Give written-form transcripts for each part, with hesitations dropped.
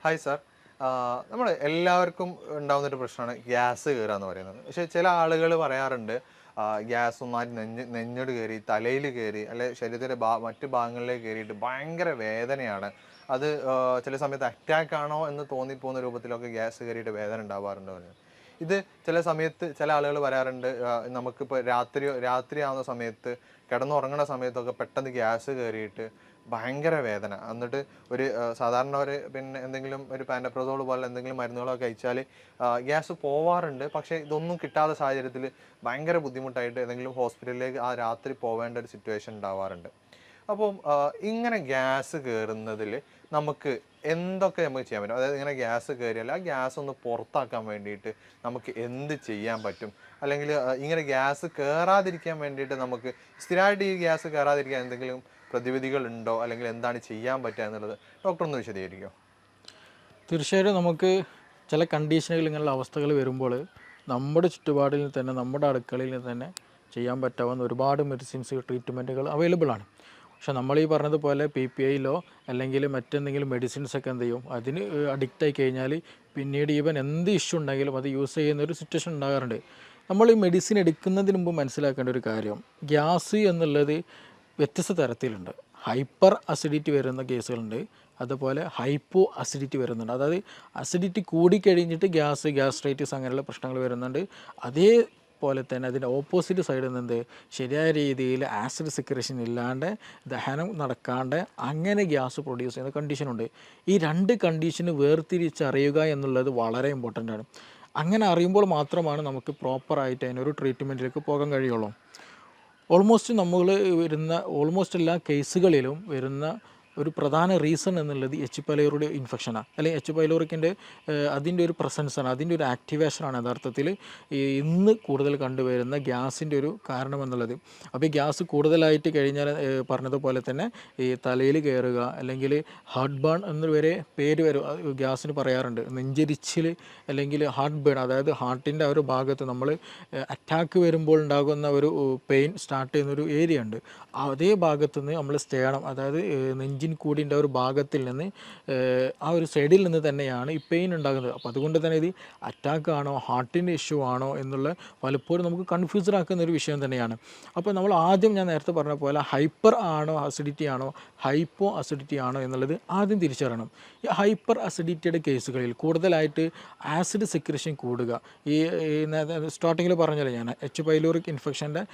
Hi sir. നമ്മൾ എല്ലാവർക്കും ഉണ്ടാകുന്നൊരു പ്രശ്നമാണ് ഗ്യാസ് കയറുക എന്ന് പറയുന്നത്. പക്ഷേ ചില ആളുകൾ പറയാറുണ്ട് ഗ്യാസ് ഒന്നായിട്ട് നെഞ്ഞോട് കയറി തലയിൽ കയറി അല്ലെ ശരീരത്തിൻ്റെ മറ്റു ഭാഗങ്ങളിലേക്ക് കയറിയിട്ട് ഭയങ്കര വേദനയാണ്. അത് ചില സമയത്ത് അറ്റാക്ക് ആണോ എന്ന് തോന്നിപ്പോകുന്ന രൂപത്തിലൊക്കെ ഗ്യാസ് കയറിയിട്ട് വേദന ഉണ്ടാവാറുണ്ട് പറയുന്നത്. ഇത് ചില സമയത്ത് ചില ആളുകൾ പറയാറുണ്ട് നമുക്കിപ്പോൾ രാത്രിയാവുന്ന സമയത്ത് കിടന്നുറങ്ങുന്ന സമയത്തൊക്കെ പെട്ടെന്ന് ഗ്യാസ് കയറിയിട്ട് ഭയങ്കര വേദന. എന്നിട്ട് സാധാരണ പിന്നെ എന്തെങ്കിലും ഒരു പാൻറ്റപ്രസോൾ പോലെ എന്തെങ്കിലും മരുന്നുകളൊക്കെ കഴിച്ചാൽ ഗ്യാസ് പോവാറുണ്ട്. പക്ഷേ ഇതൊന്നും കിട്ടാത്ത സാഹചര്യത്തിൽ ഭയങ്കര ബുദ്ധിമുട്ടായിട്ട് ഏതെങ്കിലും ഹോസ്പിറ്റലിലേക്ക് ആ രാത്രി പോവേണ്ട ഒരു സിറ്റുവേഷൻ ഉണ്ടാവാറുണ്ട്. അപ്പം ഇങ്ങനെ ഗ്യാസ് കയറുന്നതിൽ നമുക്ക് എന്തൊക്കെ നമുക്ക് ചെയ്യാൻ പറ്റും? അതായത് ഇങ്ങനെ ഗ്യാസ് കയറിയാൽ ആ ഗ്യാസ് ഒന്ന് പുറത്താക്കാൻ വേണ്ടിയിട്ട് നമുക്ക് എന്ത് ചെയ്യാൻ പറ്റും? അല്ലെങ്കിൽ ഇങ്ങനെ ഗ്യാസ് കയറാതിരിക്കാൻ വേണ്ടിയിട്ട് നമുക്ക് സ്ഥിരമായിട്ട് ഈ ഗ്യാസ് കയറാതിരിക്കാൻ എന്തെങ്കിലും പ്രതിവിധികളുണ്ടോ? അല്ലെങ്കിൽ എന്താണ് ചെയ്യാൻ പറ്റുക എന്നുള്ളത് ഡോക്ടർ ഒന്ന് വിശദീകരിക്കുമോ? തീർച്ചയായിട്ടും നമുക്ക് ചില കണ്ടീഷനുകൾ ഇങ്ങനെയുള്ള അവസ്ഥകൾ വരുമ്പോൾ നമ്മുടെ ചുറ്റുപാടിൽ തന്നെ നമ്മുടെ അടുക്കളയിൽ തന്നെ ചെയ്യാൻ പറ്റാവുന്ന ഒരുപാട് മെഡിസിൻസ് ട്രീറ്റ്മെൻറ്റുകൾ അവൈലബിൾ ആണ്. പക്ഷേ നമ്മൾ ഈ പറഞ്ഞതുപോലെ PPIയിലോ അല്ലെങ്കിൽ മറ്റെന്തെങ്കിലും മെഡിസിൻസൊക്കെ എന്ത് ചെയ്യും, അതിന് അഡിക്റ്റായി കഴിഞ്ഞാൽ പിന്നീട് ഈവൻ എന്ത് ഇഷ്യൂ ഉണ്ടെങ്കിലും അത് യൂസ് ചെയ്യുന്ന ഒരു സിറ്റുവേഷൻ ഉണ്ടാകാറുണ്ട്. നമ്മൾ ഈ മെഡിസിൻ എടുക്കുന്നതിന് മുമ്പ് മനസ്സിലാക്കേണ്ട ഒരു കാര്യം, ഗ്യാസ് എന്നുള്ളത് വ്യത്യസ്ത തരത്തിലുണ്ട്. ഹൈപ്പർ അസിഡിറ്റി വരുന്ന കേസുകളുണ്ട്, അതുപോലെ ഹൈപ്പോ അസിഡിറ്റി വരുന്നുണ്ട്. അതായത് അസിഡിറ്റി കൂടിക്കഴിഞ്ഞിട്ട് ഗ്യാസ്ട്രൈറ്റിസ് അങ്ങനെയുള്ള പ്രശ്നങ്ങൾ വരുന്നുണ്ട്. അതേപോലെ തന്നെ അതിൻ്റെ ഓപ്പോസിറ്റ് സൈഡിൽ നിന്ന് ശരിയായ രീതിയിൽ ആസിഡ് സെക്രേഷൻ ഇല്ലാണ്ട് ദഹനം നടക്കാണ്ട് അങ്ങനെ ഗ്യാസ് പ്രൊഡ്യൂസ് ചെയ്യുന്ന കണ്ടീഷനുണ്ട്. ഈ രണ്ട് കണ്ടീഷന് വേർതിരിച്ചറിയുക എന്നുള്ളത് വളരെ ഇമ്പോർട്ടൻ്റ് ആണ്. അങ്ങനെ അറിയുമ്പോൾ മാത്രമാണ് നമുക്ക് പ്രോപ്പറായിട്ട് അതിനൊരു ട്രീറ്റ്മെൻറ്റിലേക്ക് പോകാൻ കഴിയുള്ളൂ. ഓൾമോസ്റ്റ് എല്ലാ കേസുകളിലും വരുന്ന ഒരു പ്രധാന റീസൺ എന്നുള്ളത് എച്ച് പൈലോറി ഇൻഫെക്ഷനാണ്, അല്ലെങ്കിൽ എച്ച് പൈലോറിക്കിൻ്റെ അതിൻ്റെ ഒരു പ്രസൻസാണ്, അതിൻ്റെ ഒരു ആക്ടിവേഷനാണ് യഥാർത്ഥത്തിൽ ഇന്ന് കൂടുതൽ കണ്ടുവരുന്ന ഗ്യാസിൻ്റെ ഒരു കാരണം എന്നുള്ളത്. അപ്പോൾ ഈ ഗ്യാസ് കൂടുതലായിട്ട് കഴിഞ്ഞാൽ പറഞ്ഞതുപോലെ തന്നെ ഈ തലയിൽ കയറുക, അല്ലെങ്കിൽ ഹാർട്ട് ബേൺ എന്ന് വരെ പേര് വരും ഗ്യാസിന് പറയാറുണ്ട്. നെഞ്ചരിച്ചിൽ അല്ലെങ്കിൽ ഹാർട്ട് ബേൺ, അതായത് ഹാർട്ടിൻ്റെ ആ ഒരു ഭാഗത്ത് നമ്മൾ അറ്റാക്ക് വരുമ്പോൾ ഉണ്ടാകുന്ന ഒരു പെയിൻ സ്റ്റാർട്ട് ചെയ്യുന്നൊരു ഏരിയ ഉണ്ട്. അതേ ഭാഗത്തു നിന്ന് നമ്മൾ സ്റ്റേണം, അതായത് നെഞ്ചിൻ കൂടിൻ്റെ ഒരു ഭാഗത്തിൽ നിന്ന് ആ ഒരു സൈഡിൽ നിന്ന് തന്നെയാണ് ഈ പെയിൻ ഉണ്ടാകുന്നത്. അപ്പോൾ അതുകൊണ്ട് തന്നെ ഇത് അറ്റാക്ക് ആണോ ഹാർട്ടിൻ്റെ ഇഷ്യൂ ആണോ എന്നുള്ള പലപ്പോഴും നമുക്ക് കൺഫ്യൂസ്ഡ് ആക്കുന്ന ഒരു വിഷയം തന്നെയാണ്. അപ്പോൾ നമ്മൾ ആദ്യം ഞാൻ നേരത്തെ പറഞ്ഞ പോലെ ഹൈപ്പർ ആണോ അസിഡിറ്റി ആണോ ഹൈപ്പോ അസിഡിറ്റി ആണോ എന്നുള്ളത് ആദ്യം തിരിച്ചറിയണം. ഈ ഹൈപ്പർ അസിഡിറ്റിയുടെ കേസുകളിൽ കൂടുതലായിട്ട് ആസിഡ് സെക്രേഷൻ കൂടുക, ഈ സ്റ്റാർട്ടിങ്ങിൽ പറഞ്ഞല്ലോ ഞാൻ, എച്ച് പൈലോറിക് ഇൻഫെക്ഷൻ്റെ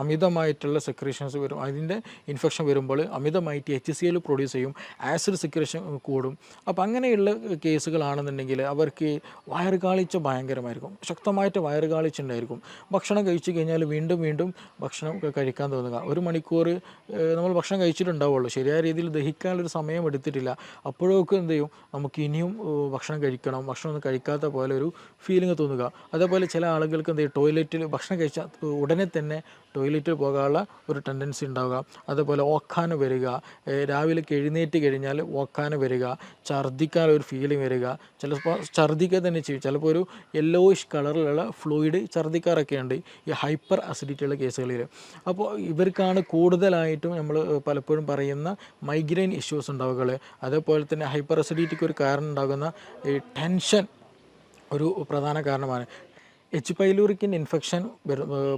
അമിതമായിട്ടുള്ള സെക്രേഷൻസ് വരും. അതിൻ്റെ ഇൻഫെക്ഷൻ വരുമ്പോൾ അമിതമായിട്ട് HCl പ്രൊഡ്യൂസ് ചെയ്യും, ആസിഡ് സെക്രേഷൻ കൂടും. അപ്പോൾ അങ്ങനെയുള്ള കേസുകളാണെന്നുണ്ടെങ്കിൽ അവർക്ക് വയറുകാളിച്ച ഭയങ്കരമായിരിക്കും, ശക്തമായിട്ട് വയറുകാളിച്ചുണ്ടായിരിക്കും. ഭക്ഷണം കഴിച്ചു കഴിഞ്ഞാൽ വീണ്ടും വീണ്ടും ഭക്ഷണം കഴിക്കാൻ തോന്നുക. 1 മണിക്കൂർ നമ്മൾ ഭക്ഷണം കഴിച്ചിട്ടുണ്ടാവുള്ളൂ, ശരിയായ രീതിയിൽ ദഹിക്കാനുള്ളൊരു സമയം എടുത്തിട്ടില്ല. അപ്പോഴൊക്കെ എന്ത് ചെയ്യും, നമുക്ക് ഇനിയും ഭക്ഷണം കഴിക്കണം, ഭക്ഷണം ഒന്നും കഴിക്കാത്ത പോലെ ഒരു ഫീലിംഗ് തോന്നുക. അതേപോലെ ചില ആളുകൾക്ക് എന്ത് ചെയ്യും, ടോയ്ലറ്റിൽ ഭക്ഷണം കഴിച്ചാൽ ഉടനെ തന്നെ ടോയ്ലറ്റിൽ പോകാനുള്ള ഒരു ടെൻഡൻസി ഉണ്ടാവുക. അതുപോലെ ഓക്കാനം വരിക, രാവിലെ എഴുന്നേറ്റ് കഴിഞ്ഞാൽ ഓക്കാനം വരിക, ഛർദ്ദിക്കാനൊരു ഫീലിംഗ് വരിക, ചിലപ്പോൾ ഛർദ്ദിക്കുക തന്നെ ചെയ്യും, ചിലപ്പോൾ ഒരു യെല്ലോയിഷ് കളറിലുള്ള ഫ്ലൂയിഡ് ഛർദ്ദിക്കാറൊക്കെ ഉണ്ട് ഈ ഹൈപ്പർ അസിഡിറ്റിയുള്ള കേസുകളിൽ. അപ്പോൾ ഇവർക്കാണ് കൂടുതലായിട്ടും നമ്മൾ പലപ്പോഴും പറയുന്ന മൈഗ്രെയിൻ ഇഷ്യൂസ് ഉണ്ടാവുക. അതേപോലെ തന്നെ ഹൈപ്പർ അസിഡിറ്റിക്ക് ഒരു കാരണം ഉണ്ടാകുന്ന ഈ ടെൻഷൻ ഒരു പ്രധാന കാരണമാണ്. എച്ച് പൈലോറിക്കിൻ്റെ ഇൻഫെക്ഷൻ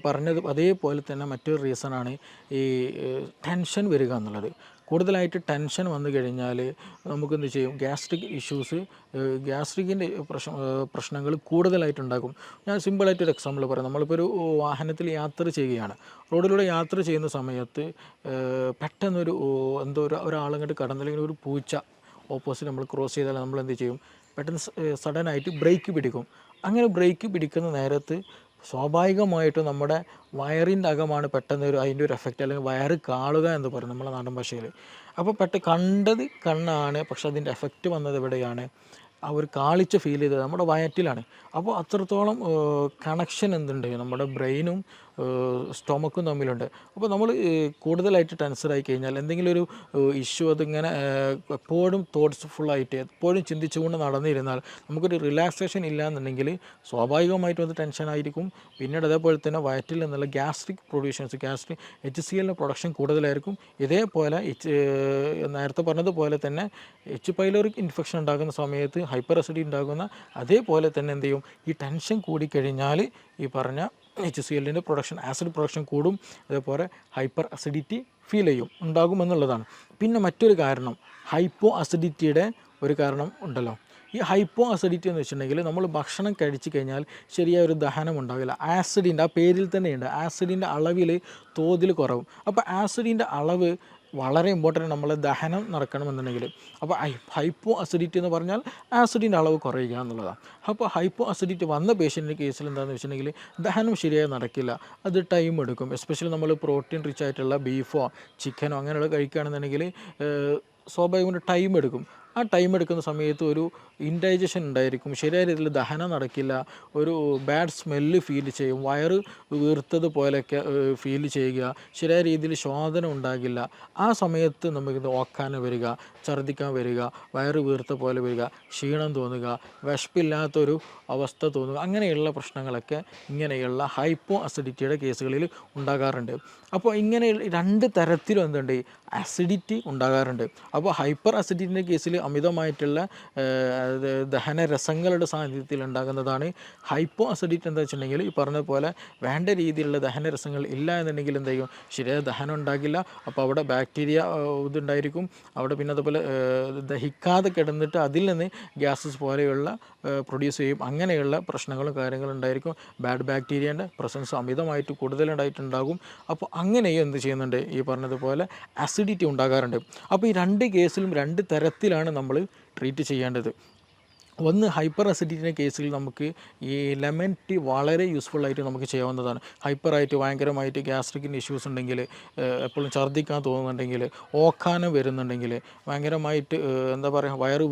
പറഞ്ഞത് അതേപോലെ തന്നെ മറ്റൊരു റീസണാണ് ഈ ടെൻഷൻ വരിക എന്നുള്ളത്. കൂടുതലായിട്ട് ടെൻഷൻ വന്നു കഴിഞ്ഞാൽ നമുക്കെന്ത് ചെയ്യും, ഗ്യാസ്ട്രിക് ഇഷ്യൂസ്, ഗ്യാസ്ട്രിക്കിൻ്റെ പ്രശ്നങ്ങൾ കൂടുതലായിട്ടുണ്ടാകും. ഞാൻ സിമ്പിളായിട്ടൊരു എക്സാമ്പിൾ പറയാം. നമ്മളിപ്പോൾ ഒരു വാഹനത്തിൽ യാത്ര ചെയ്യുകയാണ്, റോഡിലൂടെ യാത്ര ചെയ്യുന്ന സമയത്ത് പെട്ടെന്നൊരു ഒരാളങ്ങോട്ട് കടന്നില്ലെങ്കിൽ ഒരു പൂച്ച ഓപ്പോസിറ്റ് നമ്മൾ ക്രോസ് ചെയ്താൽ നമ്മൾ എന്ത് ചെയ്യും, പെട്ടെന്ന് സഡനായിട്ട് ബ്രേക്ക് പിടിക്കും. അങ്ങനെ ബ്രേക്ക് പിടിക്കുന്ന നേരത്ത് സ്വാഭാവികമായിട്ടും നമ്മുടെ വയറിൻ്റെ അകമാണ് പെട്ടെന്ന് അതിൻ്റെ ഒരു എഫക്റ്റ്, അല്ലെങ്കിൽ വയറ് കാളുക എന്ന് പറയും നമ്മളെ നാടൻ ഭാഷയിൽ. അപ്പോൾ കണ്ടത് കണ്ണാണ്, പക്ഷെ അതിൻ്റെ എഫക്റ്റ് വന്നത് എവിടെയാണ്, ആ ഒരു കാളിച്ച ഫീൽ ചെയ്തത് നമ്മുടെ വയറ്റിലാണ്. അപ്പോൾ അത്രത്തോളം കണക്ഷൻ എന്തുണ്ട് നമ്മുടെ ബ്രെയിനും സ്റ്റൊമക്കും തമ്മിലുണ്ട്. അപ്പോൾ നമ്മൾ കൂടുതലായിട്ട് ടെൻസറായി കഴിഞ്ഞാൽ എന്തെങ്കിലും ഒരു ഇഷ്യൂ അതിങ്ങനെ എപ്പോഴും തോട്ട്സ്ഫുള്ളായിട്ട് എപ്പോഴും ചിന്തിച്ചുകൊണ്ട് നടന്നിരുന്നാൽ നമുക്കൊരു റിലാക്സേഷൻ ഇല്ല എന്നുണ്ടെങ്കിൽ സ്വാഭാവികമായിട്ടും അത് ടെൻഷനായിരിക്കും. പിന്നീട് അതേപോലെ തന്നെ വയറ്റിൽ നിന്നുള്ള ഗ്യാസ്ട്രിക് പ്രൊഡ്യൂഷൻസ് HCl പ്രൊഡക്ഷൻ കൂടുതലായിരിക്കും. ഇതേപോലെ നേരത്തെ പറഞ്ഞതുപോലെ തന്നെ എച്ച് പൈലോറിക് ഇൻഫെക്ഷൻ ഉണ്ടാകുന്ന സമയത്ത് ഹൈപ്പർ അസിഡിറ്റി ഉണ്ടാകുന്ന അതേപോലെ തന്നെ എന്ത് ചെയ്യും, ഈ ടെൻഷൻ കൂടിക്കഴിഞ്ഞാൽ ഈ പറഞ്ഞ HCl പ്രൊഡക്ഷൻ ആസിഡ് പ്രൊഡക്ഷൻ കൂടും. അതേപോലെ ഹൈപ്പർ അസിഡിറ്റി ഫീൽ ഉണ്ടാകുമെന്നുള്ളതാണ്. പിന്നെ മറ്റൊരു കാരണം ഹൈപ്പോ അസിഡിറ്റിയുടെ ഒരു കാരണം ഉണ്ടല്ലോ. ഈ ഹൈപ്പോ അസിഡിറ്റി എന്ന് വെച്ചിട്ടുണ്ടെങ്കിൽ നമ്മൾ ഭക്ഷണം കഴിച്ചു കഴിഞ്ഞാൽ ശരിയായ ഒരു ദഹനം ഉണ്ടാവില്ല. ആസിഡിൻ്റെ ആ പേരിൽ തന്നെയുണ്ട്, ആസിഡിൻ്റെ അളവിൽ തോതിൽ കുറവും. അപ്പോൾ ആസിഡിൻ്റെ അളവ് വളരെ ഇമ്പോർട്ടൻ്റ് നമ്മളെ ദഹനം നടക്കണമെന്നുണ്ടെങ്കിൽ. അപ്പോൾ ഹൈപ്പോ അസിഡിറ്റി എന്ന് പറഞ്ഞാൽ ആസിഡിൻ്റെ അളവ് കുറയുക എന്നുള്ളതാണ്. അപ്പോൾ ഹൈപ്പോ അസിഡിറ്റി വന്ന പേഷ്യൻറ്റിൻ്റെ കേസിൽ എന്താണെന്ന് വെച്ചിട്ടുണ്ടെങ്കിൽ ദഹനം ശരിയായി നടക്കില്ല, അത് ടൈം എടുക്കും. എസ്പെഷ്യലി നമ്മൾ പ്രോട്ടീൻ റിച്ച് ആയിട്ടുള്ള ബീഫോ ചിക്കനോ അങ്ങനെയുള്ള കഴിക്കുകയാണെന്നുണ്ടെങ്കിൽ സ്വാഭാവികമായിട്ട് ടൈം എടുക്കും. ആ ടൈം എടുക്കുന്ന സമയത്ത് ഒരു ഇൻഡൈജഷൻ ഉണ്ടായിരിക്കും, ശരിയായ രീതിയിൽ ദഹനം നടക്കില്ല, ഒരു ബാഡ് സ്മെല്ല് ഫീൽ ചെയ്യും, വയറ് വീർത്തത് പോലെയൊക്കെ ഫീൽ ചെയ്യുക, ശരിയായ രീതിയിൽ ശോധന ഉണ്ടാകില്ല. ആ സമയത്ത് നമുക്ക് ഓക്കാനം വരിക, ഛർദ്ദിക്കാൻ വരിക, വയറ് വീർത്ത പോലെ വരിക, ക്ഷീണം തോന്നുക, വിശപ്പില്ലാത്തൊരു അവസ്ഥ തോന്നുക, അങ്ങനെയുള്ള പ്രശ്നങ്ങളൊക്കെ ഇങ്ങനെയുള്ള ഹൈപ്പോ അസിഡിറ്റിയുടെ കേസുകളിൽ ഉണ്ടാകാറുണ്ട്. അപ്പോൾ ഇങ്ങനെ രണ്ട് തരത്തിലും എന്തുണ്ട്, അസിഡിറ്റി ഉണ്ടാകാറുണ്ട്. അപ്പോൾ ഹൈപ്പർ അസിഡിറ്റിൻ്റെ കേസിൽ അമിതമായിട്ടുള്ള ദഹനരസങ്ങളുടെ സാന്നിധ്യത്തിൽ ഉണ്ടാകുന്നതാണ് ഹൈപ്പോ അസിഡിറ്റി. എന്താ വെച്ചിട്ടുണ്ടെങ്കിൽ ഈ പറഞ്ഞ പോലെ വേണ്ട രീതിയിലുള്ള ദഹനരസങ്ങൾ ഇല്ല എന്നുണ്ടെങ്കിൽ എന്ത് ചെയ്യും, ശരിയായ ദഹനം ഉണ്ടാകില്ല. അപ്പോൾ അവിടെ ബാക്ടീരിയ ഇതുണ്ടായിരിക്കും, അവിടെ പിന്നെ അതുപോലെ ദഹിക്കാതെ കിടന്നിട്ട് അതിൽ നിന്ന് ഗ്യാസസ് പോലെയുള്ള പ്രൊഡ്യൂസ് ചെയ്യും. അങ്ങനെയുള്ള പ്രശ്നങ്ങളും കാര്യങ്ങളും ഉണ്ടായിരിക്കും. ബാഡ് ബാക്ടീരിയൻ്റെ പ്രസൻസ് അമിതമായിട്ട് കൂടുതലുണ്ടായിട്ടുണ്ടാകും. അപ്പോൾ അങ്ങനെയും എന്ത് ചെയ്യുന്നുണ്ട്, ഈ പറഞ്ഞതുപോലെ അസിഡിറ്റി ഉണ്ടാകാറുണ്ട്. അപ്പോൾ ഈ രണ്ട് കേസിലും രണ്ട് തരത്തിലാണ് നമ്മൾ ട്രീറ്റ് ചെയ്യേണ്ടത്. ഒന്ന് ഹൈപ്പർ അസിഡിറ്റിൻ്റെ കേസിൽ നമുക്ക് ഈ ലെമൺ ടീ വളരെ യൂസ്ഫുള്ളായിട്ട് നമുക്ക് ചെയ്യാവുന്നതാണ്. ഹൈപ്പറായിട്ട് ഭയങ്കരമായിട്ട് ഗ്യാസ്ട്രിക്കിൻ്റെ ഇഷ്യൂസ് ഉണ്ടെങ്കിൽ, എപ്പോഴും ഛർദ്ദിക്കാൻ തോന്നുന്നുണ്ടെങ്കിൽ, ഓക്കാനം വരുന്നുണ്ടെങ്കിൽ, ഭയങ്കരമായിട്ട് എന്താ പറയുക വയറ്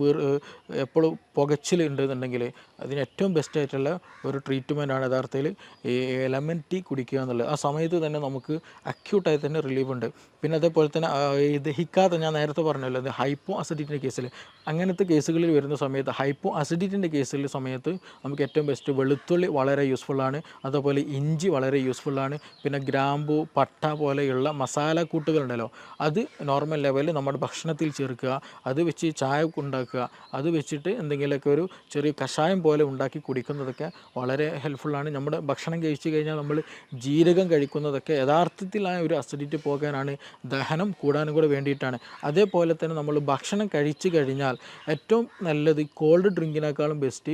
എപ്പോഴും പുകച്ചിലുണ്ടെന്നുണ്ടെങ്കിൽ അതിന് ഏറ്റവും ബെസ്റ്റായിട്ടുള്ള ഒരു ട്രീറ്റ്മെൻറ്റാണ് യഥാർത്ഥത്തിൽ ഈ ലെമൺ ടീ കുടിക്കുക എന്നുള്ളത്. ആ സമയത്ത് തന്നെ നമുക്ക് അക്യൂട്ടായി തന്നെ റിലീഫ് ഉണ്ട്. പിന്നെ അതേപോലെ തന്നെ ഈ ദഹിക്കാതെ ഞാൻ നേരത്തെ പറഞ്ഞല്ലോ, അത് ഹൈപ്പോ അസിഡിറ്റിൻ്റെ കേസിൽ അങ്ങനത്തെ കേസുകളിൽ വരുന്ന സമയത്ത് ഹൈപ്പോ അസിഡിറ്റിൻ്റെ കേസിൽ സമയത്ത് നമുക്ക് ഏറ്റവും ബെസ്റ്റ് വെളുത്തുള്ളി വളരെ യൂസ്ഫുള്ളാണ്. അതുപോലെ ഇഞ്ചി വളരെ യൂസ്ഫുള്ളാണ്. പിന്നെ ഗ്രാമ്പു, പട്ട പോലെയുള്ള മസാലക്കൂട്ടുകളുണ്ടല്ലോ, അത് നോർമൽ ലെവലിൽ നമ്മുടെ ഭക്ഷണത്തിൽ ചേർക്കുക, അത് വെച്ച് ചായ ഉണ്ടാക്കുക, അത് വെച്ചിട്ട് എന്തെങ്കിലുമൊക്കെ ഒരു ചെറിയ കഷായം പോലെ ഉണ്ടാക്കി കുടിക്കുന്നതൊക്കെ വളരെ ഹെൽപ്ഫുള്ളാണ്. നമ്മുടെ ഭക്ഷണം കഴിച്ചു കഴിഞ്ഞാൽ നമ്മൾ ജീരകം കഴിക്കുന്നതൊക്കെ യഥാർത്ഥത്തിൽ ആ ഒരു അസിഡിറ്റി പോകാനാണ്, ദഹനം കൂടാനും കൂടെ വേണ്ടിയിട്ടാണ്. അതേപോലെ തന്നെ നമ്മൾ ഭക്ഷണം കഴിച്ചു കഴിഞ്ഞാൽ ഏറ്റവും നല്ലത് കോൾഡ് ഡ്രിങ്കിനേക്കാളും ബെസ്റ്റ്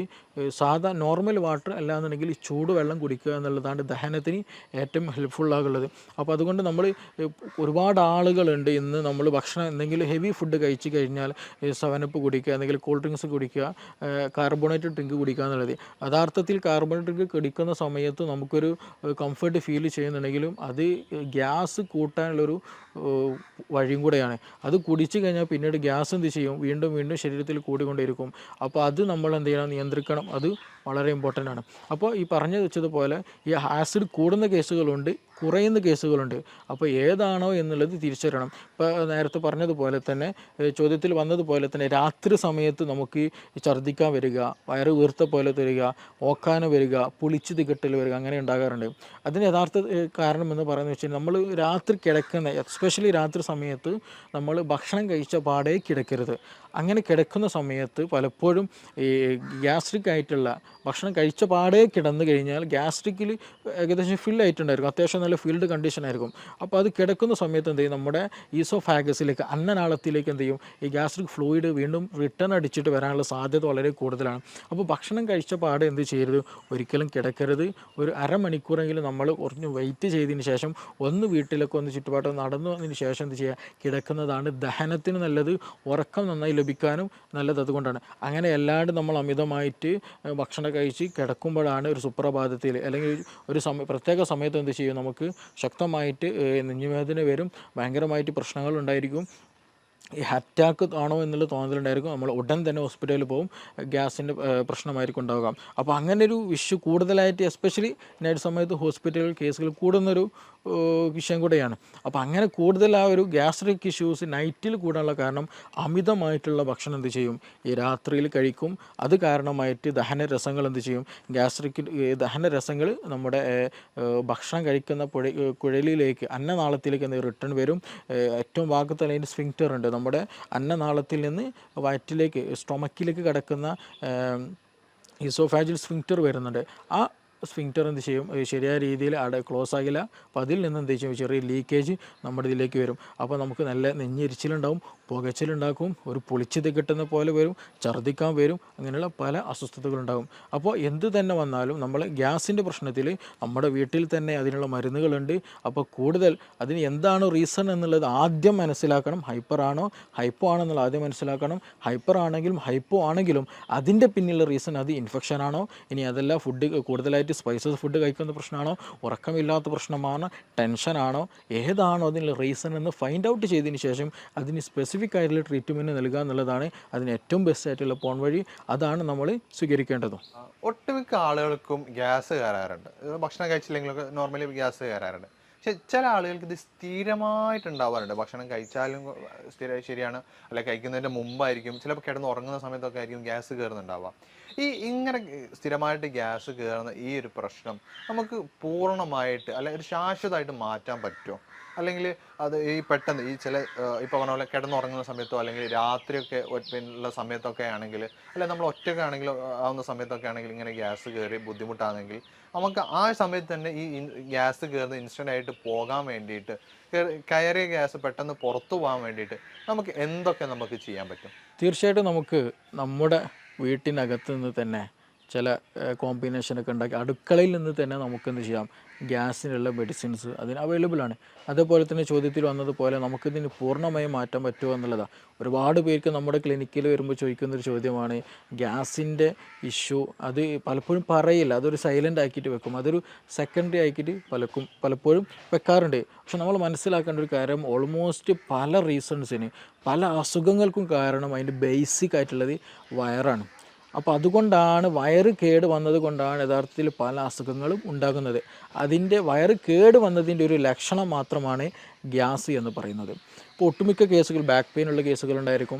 സാധാ നോർമൽ വാട്ടർ അല്ലാന്നുണ്ടെങ്കിൽ ചൂടുവെള്ളം കുടിക്കുക എന്നുള്ളതാണ് ദഹനത്തിന് ഏറ്റവും ഹെൽപ്ഫുള്ളാകുള്ളത്. അപ്പോൾ അതുകൊണ്ട് നമ്മൾ ഒരുപാട് ആളുകളുണ്ട് ഇന്ന് നമ്മൾ ഭക്ഷണം എന്തെങ്കിലും ഹെവി ഫുഡ് കഴിച്ചു കഴിഞ്ഞാൽ സെവനപ്പ് കുടിക്കുക, എന്തെങ്കിലും കൂൾ ഡ്രിങ്ക്സ് കുടിക്കുക, കാർബണേറ്റഡ് ഡ്രിങ്ക് കുടിക്കുക എന്നുള്ളത്. യഥാർത്ഥത്തിൽ കാർബണേറ്റഡ് ഡ്രിങ്ക് കുടിക്കുന്ന സമയത്ത് നമുക്കൊരു കംഫർട്ട് ഫീൽ ചെയ്യുന്നുണ്ടെങ്കിലും അത് ഗ്യാസ് കൂട്ടാനുള്ളൊരു വഴിയും കൂടെയാണ്. അത് കുടിച്ചു കഴിഞ്ഞാൽ പിന്നീട് ഗ്യാസ് എന്ത് ചെയ്യും, വീണ്ടും വീണ്ടും ശരീരത്തിൽ കൂടിക്കൊണ്ടിരിക്കും. അപ്പോൾ അത് നമ്മൾ എന്ത് ചെയ്യണം, നിയന്ത്രിക്കണം. അത് വളരെ ഇമ്പോർട്ടൻ്റ് ആണ്. അപ്പോൾ ഈ പറഞ്ഞു വെച്ചതുപോലെ ഈ ആസിഡ് കൂടുന്ന കേസുകളുണ്ട്, കുറയുന്ന കേസുകളുണ്ട്. അപ്പോൾ ഏതാണോ എന്നുള്ളത് തിരിച്ചറിയണം. ഇപ്പോൾ നേരത്തെ പറഞ്ഞതുപോലെ തന്നെ ചോദ്യത്തിൽ വന്നതുപോലെ തന്നെ രാത്രി സമയത്ത് നമുക്ക് ഛർദ്ദിക്കാൻ വരിക, വയറ് വീർത്ത പോലെ തരിക, ഓക്കാനം വരിക, പുളിച്ച് തികട്ടൽ വരിക, അങ്ങനെ ഉണ്ടാകാറുണ്ട്. അതിന് യഥാർത്ഥ കാരണം എന്ന് പറയുന്നത് വെച്ചാൽ നമ്മൾ രാത്രി കിടക്കുന്ന, എസ്പെഷ്യലി രാത്രി സമയത്ത് നമ്മൾ ഭക്ഷണം കഴിച്ച പാടേ കിടക്കരുത്. അങ്ങനെ കിടക്കുന്ന സമയത്ത് പലപ്പോഴും ഈ ഗ്യാസ്ട്രിക് ആയിട്ടുള്ള ഭക്ഷണം കഴിച്ച പാടേ കിടന്നു കഴിഞ്ഞാൽ ഗ്യാസ്ട്രിക്കിൽ ഏകദേശം ഫില്ലായിട്ടുണ്ടായിരിക്കും, അത്യാവശ്യം നല്ല ഫീൽഡ് കണ്ടീഷനായിരിക്കും. അപ്പോൾ അത് കിടക്കുന്ന സമയത്ത് എന്ത് ചെയ്യും, നമ്മുടെ ഈസോഫാഗസിലേക്ക് അന്നനാളത്തിലേക്ക് എന്ത് ചെയ്യും, ഈ ഗ്യാസ്ട്രിക് ഫ്ലൂയിഡ് വീണ്ടും റിട്ടേൺ അടിച്ചിട്ട് വരാനുള്ള സാധ്യത വളരെ കൂടുതലാണ്. അപ്പോൾ ഭക്ഷണം കഴിച്ച പാടെ എന്ത് ചെയ്യരുത്, ഒരിക്കലും കിടക്കരുത്. ഒരു അരമണിക്കൂറെങ്കിലും നമ്മൾ കുറഞ്ഞ് വെയിറ്റ് ചെയ്തതിന് ശേഷം ഒന്ന് വീട്ടിലൊക്കെ ഒന്ന് ചുറ്റുപാടും നടന്നു വന്നതിന് ശേഷം എന്ത് ചെയ്യുക, കിടക്കുന്നതാണ് ദഹനത്തിന് നല്ലത്, ഉറക്കം നന്നായി ലഭിക്കാനും നല്ലത്. അതുകൊണ്ടാണ് അങ്ങനെ അല്ലാണ്ട് നമ്മൾ അമിതമായിട്ട് ഭക്ഷണം കഴിച്ച് കിടക്കുമ്പോഴാണ് ഒരു സുപ്രഭാതത്തിൽ അല്ലെങ്കിൽ ഒരു പ്രത്യേക സമയത്ത് എന്ത് ചെയ്യും, നമുക്ക് ശക്തമായിട്ട് നെഞ്ചുവേദന വരും, ഭയങ്കരമായിട്ട് പ്രശ്നങ്ങൾ ഉണ്ടായിരിക്കും. ഈ അറ്റാക്ക് ആണോ എന്നുള്ള തോന്നലുണ്ടായിരിക്കും. നമ്മൾ ഉടൻ തന്നെ ഹോസ്പിറ്റലിൽ പോകും, ഗ്യാസിൻ്റെ പ്രശ്നമായിരിക്കും ഉണ്ടാവുക. അപ്പോൾ അങ്ങനെ ഒരു ഇഷ്യൂ കൂടുതലായിട്ട് എസ്പെഷ്യലി നൈറ്റ് സമയത്ത് ഹോസ്പിറ്റൽ കേസുകൾ കൂടുന്നൊരു വിഷയം കൂടെയാണ്. അപ്പോൾ അങ്ങനെ കൂടുതൽ ആ ഒരു ഗ്യാസ്ട്രിക് ഇഷ്യൂസ് നൈറ്റിൽ കൂടാനുള്ള കാരണം അമിതമായിട്ടുള്ള ഭക്ഷണം എന്ത് ചെയ്യും, ഈ രാത്രിയിൽ കഴിക്കും. അത് കാരണമായിട്ട് ദഹനരസങ്ങൾ എന്ത് ചെയ്യും, ഗ്യാസ്ട്രിക് ദഹനരസങ്ങൾ നമ്മുടെ ഭക്ഷണം കഴിക്കുന്ന കുഴലിലേക്ക് അന്നനാളത്തിലേക്ക് എന്ത് റിട്ടേൺ വരും. ഏറ്റവും ഭാഗത്ത് അതിൻ്റെ സ്ഫിങ്ക്റ്റർ ഉണ്ട്, നമ്മുടെ അന്നനാളത്തിൽ നിന്ന് വയറ്റിലേക്ക് സ്റ്റൊമക്കിലേക്ക് കിടക്കുന്ന ഈസോഫാജിൽ സ്ഫിങ്ക്റ്റർ വരുന്നുണ്ട്. ആ സ്ഫിങ്ക്റ്റർ എന്ത് ചെയ്യും, ശരിയായ രീതിയിൽ ക്ലോസ് ആകില്ല. അപ്പോൾ അതിൽ നിന്ന് എന്ത് ചെയ്യും, ചെറിയ ലീക്കേജ് നമ്മുടെ ഇതിലേക്ക് വരും. അപ്പോൾ നമുക്ക് നല്ല നെഞ്ഞെരിച്ചിലുണ്ടാവും, പുകച്ചിലുണ്ടാക്കും, ഒരു പൊളിച്ചത് കിട്ടുന്ന പോലെ വരും, ഛർദ്ദിക്കാൻ വരും, അങ്ങനെയുള്ള പല അസ്വസ്ഥതകളുണ്ടാകും. അപ്പോൾ എന്ത് തന്നെ വന്നാലും നമ്മൾ ഗ്യാസിൻ്റെ പ്രശ്നത്തിൽ നമ്മുടെ വീട്ടിൽ തന്നെ അതിനുള്ള മരുന്നുകളുണ്ട്. അപ്പോൾ കൂടുതൽ അതിന് എന്താണ് റീസൺ എന്നുള്ളത് ആദ്യം മനസ്സിലാക്കണം. ഹൈപ്പർ ആണോ ഹൈപ്പോ ആണോ എന്നുള്ളത് ആദ്യം മനസ്സിലാക്കണം. ഹൈപ്പർ ആണെങ്കിലും ഹൈപ്പോ ആണെങ്കിലും അതിൻ്റെ പിന്നിലുള്ള റീസൺ അത് ഇൻഫെക്ഷൻ ആണോ, ഇനി അതല്ല ഫുഡ് കൂടുതലായിട്ട് സ്പൈസസ് ഫുഡ് കഴിക്കുന്ന പ്രശ്നമാണോ, ഉറക്കമില്ലാത്ത പ്രശ്നമാണോ, ടെൻഷനാണോ, ഏതാണോ അതിനുള്ള റീസൺ എന്ന് ഫൈൻഡ് ഔട്ട് ചെയ്തതിന് ശേഷം അതിന് സ്പെസിഫിക് ആയിട്ടുള്ള ട്രീറ്റ്മെൻറ്റ് നൽകുക എന്നുള്ളതാണ് അതിന് ഏറ്റവും ബെസ്റ്റ് ആയിട്ടുള്ള പോൺ വഴി. അതാണ് നമ്മൾ സ്വീകരിക്കേണ്ടതും. ഒട്ടുമിക്ക ആളുകൾക്കും ഗ്യാസ് കയറാറുണ്ട്. ഭക്ഷണം കഴിച്ചില്ലെങ്കിലൊക്കെ നോർമലി ഗ്യാസ് കയറാറുണ്ട്. പക്ഷെ ചില ആളുകൾക്ക് ഇത് സ്ഥിരമായിട്ടുണ്ടാവാറുണ്ട്. ഭക്ഷണം കഴിച്ചാലും ശരിയാണ്, അല്ലെ കഴിക്കുന്നതിൻ്റെ മുമ്പായിരിക്കും, ചിലപ്പോൾ കിടന്ന് ഉറങ്ങുന്ന സമയത്തൊക്കെ ആയിരിക്കും ഗ്യാസ് കയറുന്നുണ്ടാവുക. ഇങ്ങനെ സ്ഥിരമായിട്ട് ഗ്യാസ് കയറുന്ന ഈ ഒരു പ്രശ്നം നമുക്ക് പൂർണ്ണമായിട്ട് അല്ലെ ഒരു ശാശ്വതമായിട്ട് മാറ്റാൻ പറ്റുമോ? അല്ലെങ്കിൽ അത് ഈ പെട്ടെന്ന് ഈ ചില ഇപ്പോൾ പറഞ്ഞ പോലെ കിടന്നുറങ്ങുന്ന സമയത്തോ അല്ലെങ്കിൽ രാത്രിയൊക്കെ ഉള്ള സമയത്തൊക്കെ ആണെങ്കിൽ, അല്ലെങ്കിൽ നമ്മൾ ഒറ്റയ്ക്ക് ആണെങ്കിലും ആവുന്ന സമയത്തൊക്കെ ആണെങ്കിൽ ഇങ്ങനെ ഗ്യാസ് കയറി ബുദ്ധിമുട്ടാണെങ്കിൽ നമുക്ക് ആ സമയത്ത് തന്നെ ഈ ഗ്യാസ് കയറുന്ന ഇൻസ്റ്റൻ്റ് ആയിട്ട് പോകാൻ വേണ്ടിയിട്ട്, കയറിയ ഗ്യാസ് പെട്ടെന്ന് പുറത്തു പോകാൻ വേണ്ടിയിട്ട് നമുക്ക് എന്തൊക്കെ നമുക്ക് ചെയ്യാൻ പറ്റും? തീർച്ചയായിട്ടും നമുക്ക് നമ്മുടെ വീട്ടിനകത്ത് നിന്ന് തന്നെ ചില കോമ്പിനേഷനൊക്കെ ഉണ്ടാക്കി അടുക്കളയിൽ നിന്ന് തന്നെ നമുക്കെന്ത് ചെയ്യാം, ഗ്യാസിനുള്ള മെഡിസിൻസ് അതിന് അവൈലബിൾ ആണ്. അതേപോലെ തന്നെ ചോദ്യത്തിൽ വന്നതുപോലെ നമുക്കിതിന് പൂർണ്ണമായും മാറ്റാൻ പറ്റുമോ എന്നുള്ളതാണ്. ഒരുപാട് പേർക്ക് നമ്മുടെ ക്ലിനിക്കിൽ വരുമ്പോൾ ചോദിക്കുന്നൊരു ചോദ്യമാണ് ഗ്യാസിൻ്റെ ഇഷ്യൂ. അത് പലപ്പോഴും പറയില്ല, അതൊരു സൈലൻ്റ് ആക്കിയിട്ട് വെക്കും, അതൊരു സെക്കൻഡറി ആക്കിയിട്ട് പലപ്പോഴും വെക്കാറുണ്ട്. പക്ഷെ നമ്മൾ മനസ്സിലാക്കേണ്ട ഒരു കാര്യം, ഓൾമോസ്റ്റ് പല റീസൺസിന് പല അസുഖങ്ങൾക്കും കാരണം അതിൻ്റെ ബേസിക് ആയിട്ടുള്ളത് വയറാണ്. അപ്പോൾ അതുകൊണ്ടാണ് വയറ് കേട് വന്നത് കൊണ്ടാണ് യഥാർത്ഥത്തിൽ പല അസുഖങ്ങളും ഉണ്ടാകുന്നത്. അതിൻ്റെ വയറ് കേട് വന്നതിൻ്റെ ഒരു ലക്ഷണം മാത്രമാണ് ഗ്യാസ് എന്ന് പറയുന്നത്. ഇപ്പോൾ ഒട്ടുമിക്ക കേസുകൾ ബാക്ക് പെയിൻ ഉള്ള കേസുകളുണ്ടായിരിക്കും,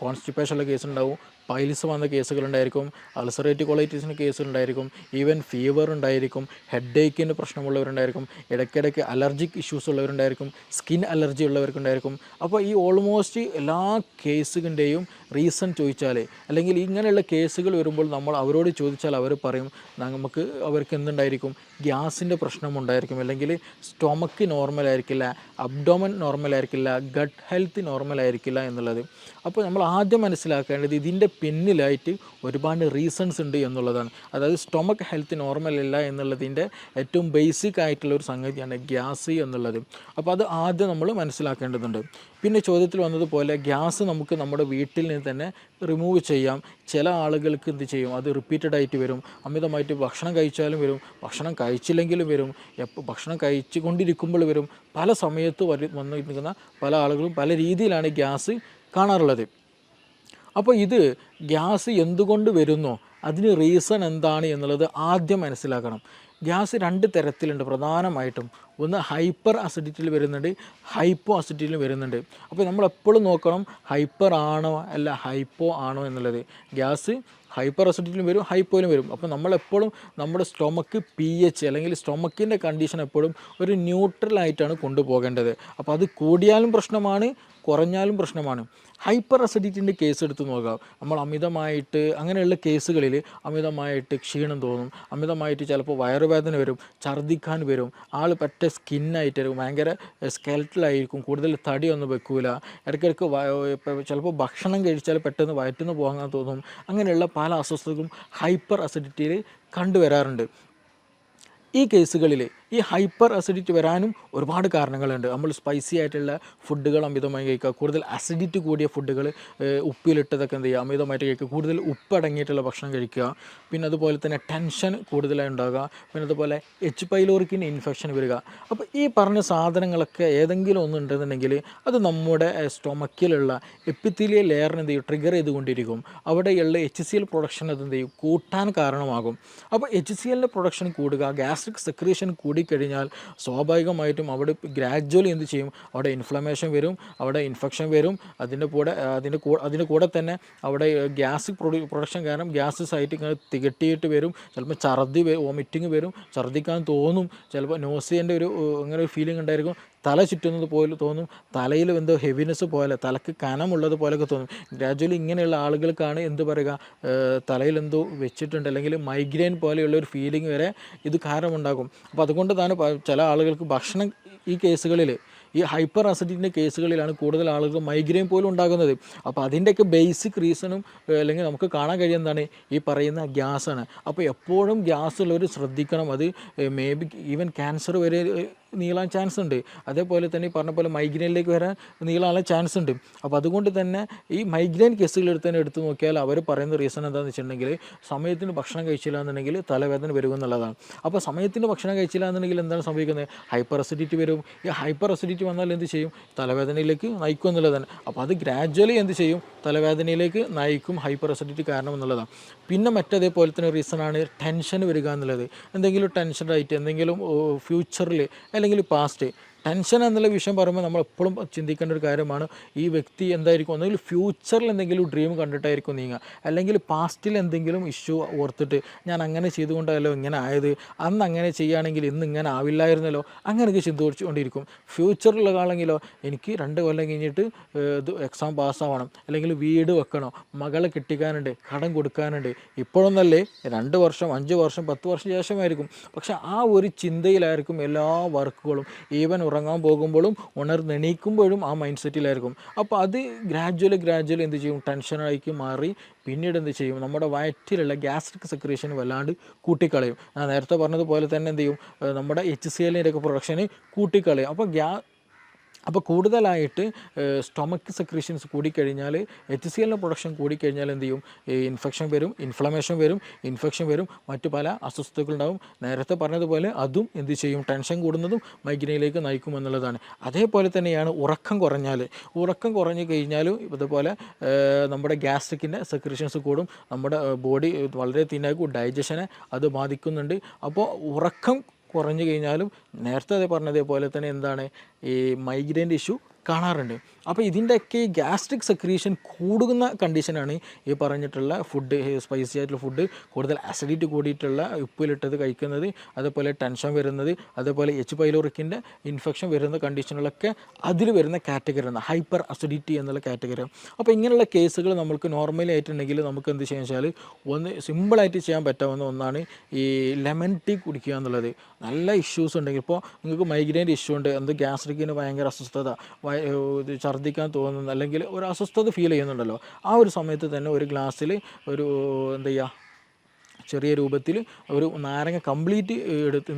കോൺസ്റ്റിപ്പേഷൻ ഉള്ള കേസുണ്ടാവും, പൈൽസ് വന്ന കേസുകളുണ്ടായിരിക്കും, അൾസറേറ്റീവ് കൊളൈറ്റിസിന് കേസുകളുണ്ടായിരിക്കും, ഈവൻ ഫീവർ ഉണ്ടായിരിക്കും, ഹെഡ് ഏക്കിന് പ്രശ്നമുള്ളവരുണ്ടായിരിക്കും, ഇടയ്ക്കിടയ്ക്ക് അലർജിക് ഇഷ്യൂസ് ഉള്ളവരുണ്ടായിരിക്കും, സ്കിൻ അലർജി ഉള്ളവർക്കുണ്ടായിരിക്കും. അപ്പോൾ ഈ ഓൾമോസ്റ്റ് എല്ലാ കേസുകളുടെയും റീസൺ ചോദിച്ചാൽ, അല്ലെങ്കിൽ ഇങ്ങനെയുള്ള കേസുകൾ വരുമ്പോൾ നമ്മൾ അവരോട് ചോദിച്ചാൽ അവർ പറയും നമുക്ക് അവർക്ക് എന്തുണ്ടായിരിക്കും, ഗ്യാസിൻ്റെ പ്രശ്നമുണ്ടായിരിക്കും, അല്ലെങ്കിൽ സ്റ്റൊമക്ക് നോർമലായിരിക്കില്ല, അബ്ഡോമൻ നോർമലായിരിക്കില്ല, ഗട്ട് ഹെൽത്ത് നോർമലായിരിക്കില്ല എന്നുള്ളത്. അപ്പോൾ നമ്മൾ ആദ്യം മനസ്സിലാക്കേണ്ടത് ഇതിൻ്റെ പിന്നിലായിട്ട് ഒരുപാട് റീസൺസ് ഉണ്ട് എന്നുള്ളതാണ്. അതായത് സ്റ്റൊമക്ക് ഹെൽത്ത് നോർമൽ അല്ല എന്നുള്ളതിൻ്റെ ഏറ്റവും ബേസിക് ആയിട്ടുള്ള ഒരു സംഗതിയാണ് ഗ്യാസ് എന്നുള്ളത്. അപ്പോൾ അത് ആദ്യം നമ്മൾ മനസ്സിലാക്കേണ്ടതുണ്ട്. പിന്നെ ചോദ്യത്തിൽ വന്നതുപോലെ ഗ്യാസ് നമുക്ക് നമ്മുടെ വീട്ടിൽ നിന്ന് തന്നെ റിമൂവ് ചെയ്യാം. ചില ആളുകൾക്ക് എന്ത് ചെയ്യും, അത് റിപ്പീറ്റഡ് ആയിട്ട് വരും, അമിതമായിട്ട് ഭക്ഷണം കഴിച്ചാലും വരും, ഭക്ഷണം കഴിച്ചില്ലെങ്കിലും വരും, ഭക്ഷണം കഴിച്ചു കൊണ്ടിരിക്കുമ്പോൾ വരും, പല സമയത്ത് വന്നിരിക്കുന്ന പല ആളുകളും പല രീതിയിലാണ് ഗ്യാസ് കാണാറുള്ളത്. അപ്പോൾ ഇത് ഗ്യാസ് എന്തുകൊണ്ട് വരുന്നോ അതിന് റീസൺ എന്താണ് എന്നുള്ളത് ആദ്യം മനസ്സിലാക്കണം. ഗ്യാസ് രണ്ട് തരത്തിലുണ്ട് പ്രധാനമായിട്ടും. ഒന്ന് ഹൈപ്പർ അസിഡിറ്റിയിൽ വരുന്നുണ്ട്, ഹൈപ്പോ അസിഡിറ്റിയിൽ വരുന്നുണ്ട്. അപ്പോൾ നമ്മളെപ്പോഴും നോക്കണം ഹൈപ്പർ ആണോ അല്ല ഹൈപ്പോ ആണോ എന്നുള്ളത്. ഗ്യാസ് ഹൈപ്പർ അസിഡിറ്റിയിലും വരും, ഹൈപ്പോയിലും വരും. അപ്പോൾ നമ്മളെപ്പോഴും നമ്മുടെ സ്റ്റൊമക്ക് pH അല്ലെങ്കിൽ സ്റ്റൊമക്കിൻ്റെ കണ്ടീഷൻ എപ്പോഴും ഒരു ന്യൂട്രലായിട്ടാണ് കൊണ്ടുപോകേണ്ടത്. അപ്പോൾ അത് കൂടിയാലും പ്രശ്നമാണ്, കുറഞ്ഞാലും പ്രശ്നമാണ്. ഹൈപ്പർ അസിഡിറ്റിൻ്റെ കേസ് എടുത്ത് നോക്കാം. നമ്മൾ അമിതമായിട്ട് അങ്ങനെയുള്ള കേസുകളിൽ അമിതമായിട്ട് ക്ഷീണം തോന്നും, അമിതമായിട്ട് ചിലപ്പോൾ വയറുവേദന വരും, ഛർദ്ദിക്കാൻ വരും, ആൾ പറ്റ സ്കിന്നായിട്ടായിരിക്കും, ഭയങ്കര സ്കെൽറ്റലായിരിക്കും, കൂടുതൽ തടിയൊന്നും വെക്കൂല, ഇടയ്ക്കിടയ്ക്ക് ചിലപ്പോൾ ഭക്ഷണം കഴിച്ചാൽ പെട്ടെന്ന് വയറ്റിന്ന് പോകാൻ തോന്നും. അങ്ങനെയുള്ള പല അസ്വസ്ഥതകളും ഹൈപ്പർ അസിഡിറ്റിയിൽ കണ്ടുവരാറുണ്ട്. ഈ കേസുകളിൽ ഈ ഹൈപ്പർ അസിഡിറ്റി വരാനും ഒരുപാട് കാരണങ്ങളുണ്ട്. നമ്മൾ സ്പൈസി ആയിട്ടുള്ള ഫുഡുകൾ അമിതമായി കഴിക്കുക, കൂടുതൽ അസിഡിറ്റി കൂടിയ ഫുഡുകൾ, ഉപ്പിലിട്ടതൊക്കെ എന്ത് ചെയ്യുക, അമിതമായിട്ട് കഴിക്കുക, കൂടുതൽ ഉപ്പ് അടങ്ങിയിട്ടുള്ള ഭക്ഷണം കഴിക്കുക, പിന്നെ അതുപോലെ തന്നെ ടെൻഷൻ കൂടുതലായി ഉണ്ടാകുക, പിന്നെ അതുപോലെ എച്ച് പൈലോറിക്കിന് ഇൻഫെക്ഷൻ വരിക. അപ്പോൾ ഈ പറഞ്ഞ സാധനങ്ങളൊക്കെ ഏതെങ്കിലും ഒന്നുണ്ടെന്നുണ്ടെങ്കിൽ അത് നമ്മുടെ സ്റ്റൊമക്കിലുള്ള എപ്പിത്തീലിയൽ ലെയറിന് എന്ത് ചെയ്യും, ട്രിഗർ ചെയ്തുകൊണ്ടിരിക്കും. അവിടെയുള്ള HCl പ്രൊഡക്ഷൻ അത് എന്ത് ചെയ്യും, കൂട്ടാൻ കാരണമാകും. അപ്പോൾ HClൻ്റെ പ്രൊഡക്ഷൻ കൂടുക, ഗ്യാസ്ട്രിക് സെക്രീഷൻ കൂടിക്കഴിഞ്ഞാൽ സ്വാഭാവികമായിട്ടും അവിടെ ഗ്രാജ്വലി എന്ത് ചെയ്യും, അവിടെ ഇൻഫ്ലമേഷൻ വരും, അവിടെ ഇൻഫെക്ഷൻ വരും. അതിൻ്റെ കൂടെ തന്നെ അവിടെ ഗ്യാസ് പ്രൊഡക്ഷൻ കാരണം ഗ്യാസ് സൈറ്റ് ഇങ്ങനെ തികട്ടിയിട്ട് വരും. ചിലപ്പോൾ വോമിറ്റിങ് വരും, ഛർദ്ദിക്കാൻ തോന്നും, ചിലപ്പോൾ നോസിയൻ്റെ അങ്ങനെ ഒരു ഫീലിംഗ് ഉണ്ടായിരിക്കും, തല ചുറ്റുന്നത് പോലെ തോന്നും, തലയിൽ എന്തോ ഹെവിനെസ് പോലെ, തലക്ക് കനമുള്ളത് പോലെയൊക്കെ തോന്നും. ഗ്രാജ്വലി ഇങ്ങനെയുള്ള ആളുകൾക്കാണ് എന്ത് പറയുക, തലയിൽ എന്തോ വെച്ചിട്ടുണ്ട്, അല്ലെങ്കിൽ മൈഗ്രെയിൻ പോലെയുള്ള ഒരു ഫീലിംഗ് വരെ ഇത് കാരണമുണ്ടാകും. അപ്പോൾ അതുകൊണ്ട് തന്നെ ചില ആളുകൾക്ക് ഭക്ഷണം, ഈ കേസുകളിൽ ഈ ഹൈപ്പർ അസിഡിറ്റിൻ്റെ കേസുകളിലാണ് കൂടുതൽ ആളുകൾ മൈഗ്രെയിൻ പോലും ഉണ്ടാകുന്നത്. അപ്പോൾ അതിൻ്റെയൊക്കെ ബേസിക് റീസണും അല്ലെങ്കിൽ നമുക്ക് കാണാൻ കഴിയുന്നതാണ് ഈ പറയുന്ന ഗ്യാസാണ്. അപ്പോൾ എപ്പോഴും ഗ്യാസ് ഉള്ളവർ ശ്രദ്ധിക്കണം. അത് മേ ബി ഈവൻ ക്യാൻസർ വരെ നീളാൻ ചാൻസ് ഉണ്ട്. അതേപോലെ തന്നെ ഈ പറഞ്ഞ പോലെ മൈഗ്രെയിനിലേക്ക് വരാൻ നീളാനുള്ള ചാൻസ് ഉണ്ട്. അപ്പോൾ അതുകൊണ്ട് തന്നെ ഈ മൈഗ്രെയിൻ കേസുകൾ എടുത്ത് നോക്കിയാൽ അവർ പറയുന്ന റീസൺ എന്താണെന്ന് വെച്ചിട്ടുണ്ടെങ്കിൽ സമയത്തിന് ഭക്ഷണം കഴിച്ചില്ല എന്നുണ്ടെങ്കിൽ തലവേദന വരുമെന്നുള്ളതാണ്. അപ്പോൾ സമയത്തിന് ഭക്ഷണം കഴിച്ചില്ല എന്നുണ്ടെങ്കിൽ എന്താണ് സംഭവിക്കുന്നത്, ഹൈപ്പർ അസിഡിറ്റി വരും. ഈ ഹൈപ്പർ അസിഡിറ്റി വന്നാൽ എന്ത് ചെയ്യും, തലവേദനയിലേക്ക് നയിക്കും എന്നുള്ളതാണ്. അപ്പോൾ അത് ഗ്രാജ്വലി എന്ത് ചെയ്യും, തലവേദനയിലേക്ക് നയിക്കും ഹൈപ്പർ അസിഡിറ്റി കാരണം എന്നുള്ളതാണ്. പിന്നെ മറ്റതേപോലെ തന്നെ റീസണാണ് ടെൻഷൻ വരിക എന്നുള്ളത്. എന്തെങ്കിലും ടെൻഷനായിട്ട് എന്തെങ്കിലും ഫ്യൂച്ചറിൽ അല്ലെങ്കിൽ പാസ്റ്റ്, ടെൻഷൻ എന്നുള്ള വിഷയം പറയുമ്പോൾ നമ്മൾ എപ്പോഴും ചിന്തിക്കേണ്ട ഒരു കാര്യമാണ്, ഈ വ്യക്തി എന്തായിരിക്കും, ഒന്നുകിൽ ഫ്യൂച്ചറിൽ എന്തെങ്കിലും ഡ്രീം കണ്ടിട്ടായിരിക്കും നീങ്ങുക, അല്ലെങ്കിൽ പാസ്റ്റിൽ എന്തെങ്കിലും ഇഷ്യൂ ഓർത്തിട്ട് ഞാൻ അങ്ങനെ ചെയ്തുകൊണ്ടല്ലോ ഇങ്ങനെ ആയത്, അന്ന് അങ്ങനെ ചെയ്യുകയാണെങ്കിൽ ഇന്ന് ഇങ്ങനെ ആവില്ലായിരുന്നല്ലോ, അങ്ങനെയൊക്കെ ചിന്തിച്ചുകൊണ്ടിരിക്കും. ഫ്യൂച്ചറിലാണെങ്കിലോ എനിക്ക് 2 കൊല്ലം കഴിഞ്ഞിട്ട് ഇത് എക്സാം പാസ്സാവണം, അല്ലെങ്കിൽ വീട് വെക്കണം, മകളെ കെട്ടിക്കാനുണ്ട്, കടം കൊടുക്കാനുണ്ട്. ഇപ്പോഴൊന്നല്ലേ, 2 വർഷം 5 വർഷം 10 വർഷം ശേഷമായിരിക്കും. പക്ഷെ ആ ഒരു ചിന്തയിലായിരിക്കും എല്ലാ വർക്കുകളും. ഈവൻ ഉറങ്ങാൻ പോകുമ്പോഴും ഉണർന്നെണീക്കുമ്പോഴും ആ മൈൻഡ് സെറ്റിലായിരിക്കും. അപ്പോൾ അത് ഗ്രാജ്വലി എന്ത് ചെയ്യും, ടെൻഷനായിക്ക് മാറി പിന്നീട് എന്ത് ചെയ്യും, നമ്മുടെ വയറ്റിലുള്ള ഗ്യാസ്ട്രിക് സെക്രീഷൻ വല്ലാണ്ട് കൂട്ടിക്കളയും. ഞാൻ നേരത്തെ പറഞ്ഞതുപോലെ തന്നെ എന്ത് ചെയ്യും, നമ്മുടെ HClൻ്റെ ഒക്കെ പ്രൊഡക്ഷന് കൂട്ടിക്കളയും. അപ്പോൾ കൂടുതലായിട്ട് സ്റ്റൊമക്ക് സെക്രീഷൻസ് കൂടിക്കഴിഞ്ഞാൽ, HClൻ്റെ പ്രൊഡക്ഷൻ കൂടിക്കഴിഞ്ഞാൽ എന്ത് ചെയ്യും, ഇൻഫെക്ഷൻ വരും, ഇൻഫെക്ഷൻ വരും, മറ്റു പല അസ്വസ്ഥതകളുണ്ടാവും. നേരത്തെ പറഞ്ഞതുപോലെ അതും എന്ത് ചെയ്യും, ടെൻഷൻ കൂടുന്നതും മൈഗ്രെയിനിലേക്ക് നയിക്കും എന്നുള്ളതാണ്. അതേപോലെ തന്നെയാണ് ഉറക്കം കുറഞ്ഞു കഴിഞ്ഞാലും ഇതുപോലെ നമ്മുടെ ഗ്യാസ്ട്രിക്കിൻ്റെ സെക്രീഷൻസ് കൂടും, നമ്മുടെ ബോഡി വളരെ തിന്നാക്കും, ഡൈജഷനെ അത് ബാധിക്കുന്നുണ്ട്. അപ്പോൾ ഉറക്കം കുറഞ്ഞു കഴിഞ്ഞാലും നേരത്തെ പറഞ്ഞതേപോലെ തന്നെ എന്താണ്, ഈ മൈഗ്രെയിൻ്റെ ഇഷ്യൂ കാണാറുണ്ട്. അപ്പോൾ ഇതിൻ്റെയൊക്കെ ഈ ഗ്യാസ്ട്രിക് സെക്രീഷൻ കൂടുന്ന കണ്ടീഷനാണ് ഈ പറഞ്ഞിട്ടുള്ള ഫുഡ്, സ്പൈസി ആയിട്ടുള്ള ഫുഡ്, കൂടുതൽ അസിഡിറ്റി കൂടിയിട്ടുള്ള ഉപ്പിലിട്ടത് കഴിക്കുന്നത്, അതേപോലെ ടെൻഷൻ വരുന്നത്, അതേപോലെ എച്ച് പൈലോറിക്കിൻ്റെ ഇൻഫെക്ഷൻ വരുന്ന കണ്ടീഷനുകളൊക്കെ അതിൽ വരുന്ന കാറ്റഗറിയാണ് ഹൈപ്പർ അസിഡിറ്റി എന്നുള്ള കാറ്റഗറി. അപ്പോൾ ഇങ്ങനെയുള്ള കേസുകൾ നമുക്ക് നോർമലി ആയിട്ടുണ്ടെങ്കിൽ നമുക്ക് എന്ത് ചെയ്യാന്ന് വെച്ചാൽ, ഒന്ന് സിമ്പിളായിട്ട് ചെയ്യാൻ പറ്റാവുന്ന ഒന്നാണ് ഈ ലെമൺ ടീ കുടിക്കുക എന്നുള്ളത്. നല്ല ഇഷ്യൂസ് ഉണ്ടെങ്കിൽ, ഇപ്പോൾ നിങ്ങൾക്ക് മൈഗ്രെയിൻ്റെ ഇഷ്യൂ ഉണ്ട്, ഗ്യാസ്ട്രിക്കിന് ഭയങ്കര അസ്വസ്ഥത, ഛർദ്ദിക്കാൻ തോന്നുന്നു, അല്ലെങ്കിൽ ഒരു അസ്വസ്ഥത ഫീൽ ചെയ്യുന്നുണ്ടല്ലോ, ആ ഒരു സമയത്ത് തന്നെ ഒരു ഗ്ലാസ്സിൽ ഒരു എന്താ ചെയ്യുക, ചെറിയ രൂപത്തിൽ ഒരു നാരങ്ങ കംപ്ലീറ്റ്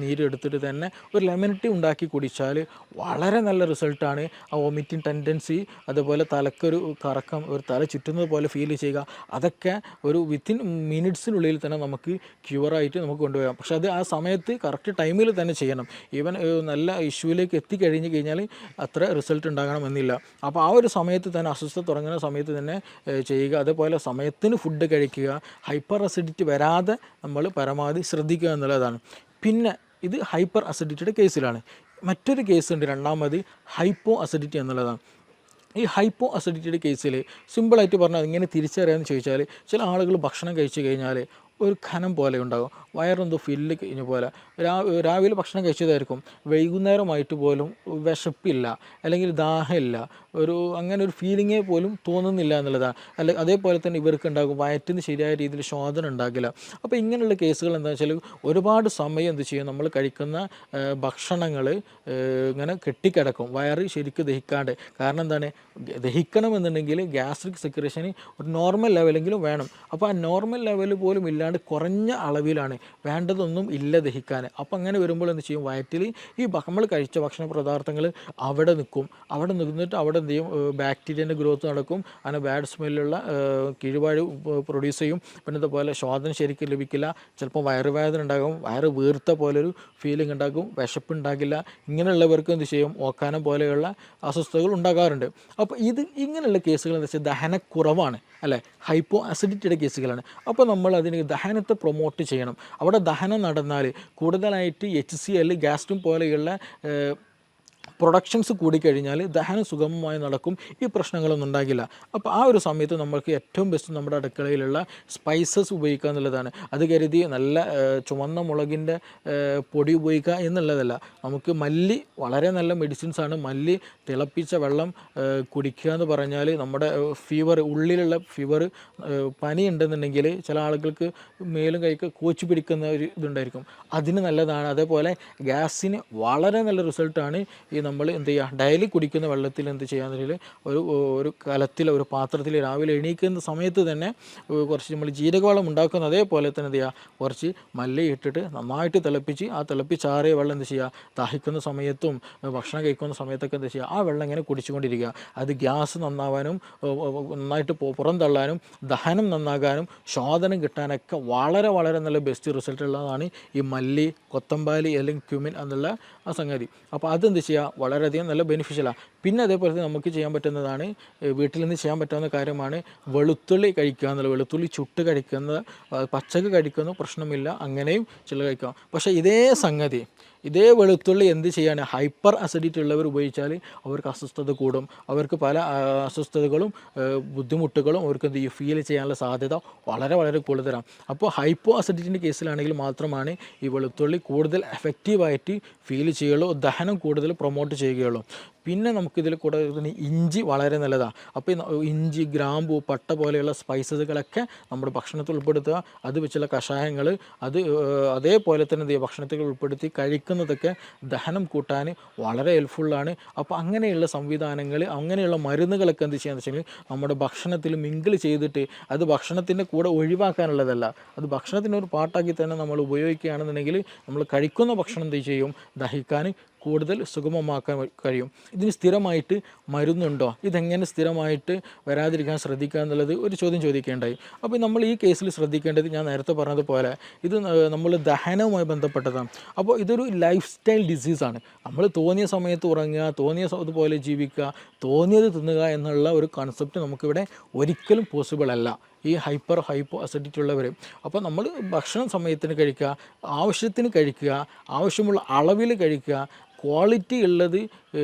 നീരെടുത്തിട്ട് തന്നെ ഒരു ലെമൺ ടീ ഉണ്ടാക്കി കുടിച്ചാൽ വളരെ നല്ല റിസൾട്ടാണ്. ആ വോമിറ്റിംഗ് ടെൻഡൻസി, അതുപോലെ തലക്കൊരു കറക്കം, ഒരു തല ചുറ്റുന്നത് പോലെ ഫീൽ ചെയ്യുക, അതൊക്കെ ഒരു വിത്തിൻ മിനിറ്റ്സിനുള്ളിൽ തന്നെ നമുക്ക് ക്യൂറായിട്ട് നമുക്ക് കൊണ്ടുപോകാം. പക്ഷെ അത് ആ സമയത്ത് കറക്റ്റ് ടൈമിൽ തന്നെ ചെയ്യണം. ഈവൻ നല്ല ഇഷ്യൂവിലേക്ക് എത്തിക്കഴിഞ്ഞ് കഴിഞ്ഞാൽ അത്ര റിസൾട്ട് ഉണ്ടാകണമെന്നില്ല. അപ്പോൾ ആ ഒരു സമയത്ത് തന്നെ, അസ്വസ്ഥത തുടങ്ങുന്ന സമയത്ത് തന്നെ ചെയ്യുക. അതേപോലെ സമയത്തിന് ഫുഡ് കഴിക്കുക, ഹൈപ്പർ അസിഡിറ്റി വരാതെ നമ്മൾ പരമാവധി ശ്രദ്ധിക്കുക എന്നുള്ളതാണ്. പിന്നെ ഇത് ഹൈപ്പർ അസിഡിറ്റിയുടെ കേസിലാണ്. മറ്റൊരു കേസുണ്ട്, രണ്ടാമത് ഹൈപ്പോ അസിഡിറ്റി എന്നുള്ളതാണ്. ഈ ഹൈപ്പോ അസിഡിറ്റിയുടെ കേസിൽ സിമ്പിളായിട്ട് പറഞ്ഞാൽ ഇങ്ങനെ തിരിച്ചറിയാമെന്ന് ചോദിച്ചാൽ, ചില ആളുകൾ ഭക്ഷണം കഴിച്ചു കഴിഞ്ഞാൽ ഒരു ഖനം പോലെ ഉണ്ടാകും, വയറെന്തോ ഫില്ല് കഴിഞ്ഞ പോലെ. രാവിലെ ഭക്ഷണം കഴിച്ചതായിരിക്കും, വൈകുന്നേരമായിട്ട് പോലും വിശപ്പില്ല, അല്ലെങ്കിൽ ദാഹമില്ല, അങ്ങനെ ഒരു ഫീലിങ്ങേ പോലും തോന്നുന്നില്ല എന്നുള്ളതാണ്. അതേപോലെ തന്നെ ഇവർക്ക് ഉണ്ടാകും വയറ്റിന് ശരിയായ രീതിയിൽ ശോധന ഉണ്ടാകില്ല. അപ്പോൾ ഇങ്ങനെയുള്ള കേസുകൾ എന്താ വെച്ചാൽ ഒരുപാട് സമയം എന്ത് ചെയ്യും, നമ്മൾ കഴിക്കുന്ന ഭക്ഷണങ്ങൾ ഇങ്ങനെ കെട്ടിക്കിടക്കും, വയറ് ശരിക്കും ദഹിക്കാണ്ട്. കാരണം എന്താണ്, ദഹിക്കണമെന്നുണ്ടെങ്കിൽ ഗ്യാസ്ട്രിക് സെക്രേഷന് ഒരു നോർമൽ ലെവലെങ്കിലും വേണം. അപ്പോൾ ആ നോർമൽ ലെവൽ പോലും ഇല്ലാണ്ട് കുറഞ്ഞ അളവിലാണ്, വേണ്ടതൊന്നും ഇല്ല ദഹിക്കാൻ. അപ്പോൾ അങ്ങനെ വരുമ്പോൾ എന്ത് ചെയ്യും, വയറ്റിൽ ഈ നമ്മൾ കഴിച്ച ഭക്ഷണ പദാർത്ഥങ്ങൾ അവിടെ നിൽക്കും. അവിടെ നിന്നിട്ട് അവിടെ എന്ത് ചെയ്യും, ബാക്ടീരിയൻ്റെ ഗ്രോത്ത് നടക്കും. അങ്ങനെ ബാഡ് സ്മെല്ലുള്ള കീഴ്വാഴ് പ്രൊഡ്യൂസ് ചെയ്യും. പിന്നെ ഇതുപോലെ ശോധന ശരിക്കും ലഭിക്കില്ല. ചിലപ്പോൾ വയറുവേദന ഉണ്ടാകും, വയറ് വീർത്ത പോലൊരു ഫീലിംഗ് ഉണ്ടാകും, വിശപ്പ് ഉണ്ടാകില്ല. ഇങ്ങനെയുള്ളവർക്ക് എന്ത് ചെയ്യും, ഓക്കാനം പോലെയുള്ള അസ്വസ്ഥതകൾ ഉണ്ടാകാറുണ്ട്. അപ്പോൾ ഇങ്ങനെയുള്ള കേസുകൾ എന്താ വെച്ചാൽ ദഹനക്കുറവാണ്, അല്ലേ, ഹൈപ്പോ അസിഡിറ്റിയുടെ കേസുകളാണ്. അപ്പോൾ നമ്മൾ അതിന് ദഹനത്തെ പ്രൊമോട്ട് ചെയ്യണം. അവിടെ ദഹനം നടന്നാൽ കൂടുതലായിട്ട് HCl, ഗ്യാസ്ട്രിൻ പോലെയുള്ള പ്രൊഡക്ഷൻസ് കൂടിക്കഴിഞ്ഞാൽ ദഹനം സുഗമമായി നടക്കും, ഈ പ്രശ്നങ്ങളൊന്നും ഉണ്ടാകില്ല. അപ്പോൾ ആ ഒരു സമയത്ത് നമ്മൾക്ക് ഏറ്റവും ബെസ്റ്റ് നമ്മുടെ അടുക്കളയിലുള്ള സ്പൈസസ് ഉപയോഗിക്കുക എന്നുള്ളതാണ്. അത് കരുതി നല്ല ചുവന്ന മുളകിൻ്റെ പൊടി ഉപയോഗിക്കുക എന്നുള്ളതല്ല. നമുക്ക് മല്ലി വളരെ നല്ല മെഡിസിൻസ് ആണ്. മല്ലി തിളപ്പിച്ച വെള്ളം കുടിക്കുക എന്ന് പറഞ്ഞാൽ നമ്മുടെ ഫീവർ, ഉള്ളിലുള്ള ഫീവർ, പനി ഉണ്ടെന്നുണ്ടെങ്കിൽ ചില ആളുകൾക്ക് മേലും കൈക്ക് കോച്ചി പിടിക്കുന്ന ഒരു ഇതുണ്ടായിരിക്കും, അതിന് നല്ലതാണ്. അതേപോലെ ഗ്യാസിന് വളരെ നല്ല റിസൾട്ടാണ് ഈ നമ്മൾ എന്ത് ചെയ്യുക, ഡെയിലി കുടിക്കുന്ന വെള്ളത്തിൽ എന്ത് ചെയ്യാന്നുണ്ടെങ്കിൽ ഒരു കലത്തിൽ, ഒരു പാത്രത്തിൽ രാവിലെ എണീക്കുന്ന സമയത്ത് തന്നെ കുറച്ച് നമ്മൾ ജീരകവെള്ളം ഉണ്ടാക്കുന്ന അതേപോലെ തന്നെ എന്ത് ചെയ്യുക, കുറച്ച് മല്ലി ഇട്ടിട്ട് നന്നായിട്ട് തിളപ്പിച്ച് ആ തിളപ്പിച്ചാറിയ വെള്ളം എന്ത് ചെയ്യുക, ദാഹിക്കുന്ന സമയത്തും ഭക്ഷണം കഴിക്കുന്ന സമയത്തൊക്കെ എന്ത് ചെയ്യുക, ആ വെള്ളം ഇങ്ങനെ കുടിച്ചുകൊണ്ടിരിക്കുക. അത് ഗ്യാസ് നന്നാവാനും നന്നായിട്ട് പുറന്തള്ളാനും ദഹനം നന്നാകാനും ശോധനം കിട്ടാനൊക്കെ വളരെ വളരെ നല്ല ബെസ്റ്റ് റിസൾട്ട് ഉള്ളതാണ് ഈ മല്ലി, കൊത്തമ്പാലി അല്ലെങ്കിൽ ക്യുമിൻ എന്നുള്ള ആ സംഗതി. അപ്പോൾ അതെന്ത് ചെയ്യുക, വളരെയധികം നല്ല ബെനിഫിഷ്യലാണ്. പിന്നെ അതേപോലെ തന്നെ നമുക്ക് ചെയ്യാൻ പറ്റുന്നതാണ്, വീട്ടിൽ നിന്ന് ചെയ്യാൻ പറ്റാവുന്ന കാര്യമാണ് വെളുത്തുള്ളി കഴിക്കുക എന്നുള്ളത്. വെളുത്തുള്ളി ചുട്ട് കഴിക്കുന്നത്, പച്ചക്ക് കഴിക്കുന്ന പ്രശ്നമില്ല, അങ്ങനെയും ചില കഴിക്കാം. പക്ഷേ ഇതേ വെളുത്തുള്ളി എന്ത് ചെയ്യാണ്, ഹൈപ്പർ അസിഡിറ്റി ഉള്ളവർ ഉപയോഗിച്ചാൽ അവർക്ക് അസ്വസ്ഥത കൂടും. അവർക്ക് പല അസ്വസ്ഥതകളും ബുദ്ധിമുട്ടുകളും അവർക്ക് എന്ത് ചെയ്യും, ഫീൽ ചെയ്യാനുള്ള സാധ്യത വളരെ വളരെ കൂടുതലാണ്. അപ്പോൾ ഹൈപ്പോ അസിഡിറ്റിൻ്റെ കേസിലാണെങ്കിൽ മാത്രമാണ് ഈ വെളുത്തുള്ളി കൂടുതൽ എഫക്റ്റീവായിട്ട് ഫീൽ ചെയ്യുകയുള്ളൂ, ദഹനം കൂടുതൽ പ്രൊമോട്ട് ചെയ്യുകയുള്ളൂ. പിന്നെ നമുക്കിതിൽ കൂടെ ഇഞ്ചി വളരെ നല്ലതാണ്. അപ്പോൾ ഇഞ്ചി, ഗ്രാമ്പു, പട്ട പോലെയുള്ള സ്പൈസസുകളൊക്കെ നമ്മുടെ ഭക്ഷണത്തിൽ ഉൾപ്പെടുത്തുക. അത് വെച്ചുള്ള കഷായങ്ങൾ, അതേപോലെ തന്നെ എന്ത് ചെയ്യുക, ഭക്ഷണത്തിൽ ഉൾപ്പെടുത്തി കഴിക്കുന്നതൊക്കെ ദഹനം കൂട്ടാൻ വളരെ ഹെൽപ്ഫുള്ളാണ്. അപ്പോൾ അങ്ങനെയുള്ള സംവിധാനങ്ങൾ, അങ്ങനെയുള്ള മരുന്നുകളൊക്കെ എന്ത് ചെയ്യാന്ന് വെച്ചാൽ നമ്മുടെ ഭക്ഷണത്തിൽ മിങ്കിൾ ചെയ്തിട്ട്, അത് ഭക്ഷണത്തിൻ്റെ കൂടെ ഒഴിവാക്കാനുള്ളതല്ല, അത് ഭക്ഷണത്തിൻ്റെ ഒരു പാർട്ടാക്കി തന്നെ നമ്മൾ ഉപയോഗിക്കുകയാണെന്നുണ്ടെങ്കിൽ നമ്മൾ കഴിക്കുന്ന ഭക്ഷണം എന്ത് ചെയ്യും, ദഹിക്കാൻ കൂടുതൽ സുഗമമാക്കാൻ കഴിയും. ഇതിന് സ്ഥിരമായിട്ട് മരുന്നുണ്ടോ, ഇതെങ്ങനെ സ്ഥിരമായിട്ട് വരാതിരിക്കാൻ ശ്രദ്ധിക്കുക എന്നുള്ളത് ഒരു ചോദ്യം ചോദിക്കേണ്ടായി. അപ്പോൾ നമ്മൾ ഈ കേസിൽ ശ്രദ്ധിക്കേണ്ടത്, ഞാൻ നേരത്തെ പറഞ്ഞതുപോലെ ഇത് നമ്മൾ ദഹനവുമായി ബന്ധപ്പെട്ടതാണ്. അപ്പോൾ ഇതൊരു ലൈഫ് സ്റ്റൈൽ ഡിസീസാണ്. നമ്മൾ തോന്നിയ സമയത്ത് ഉറങ്ങുക, തോന്നിയ അതുപോലെ ജീവിക്കുക, തോന്നിയത് തിന്നുക എന്നുള്ള ഒരു കൺസെപ്റ്റ് നമുക്കിവിടെ ഒരിക്കലും പോസിബിൾ അല്ല ഈ ഹൈപ്പോ അസിഡിറ്റി ഉള്ളവർ. അപ്പോൾ നമ്മൾ ഭക്ഷണം സമയത്തിന് കഴിക്കുക, ആവശ്യത്തിന് കഴിക്കുക, ആവശ്യമുള്ള അളവിൽ കഴിക്കുക, ക്വാളിറ്റി ഉള്ളത്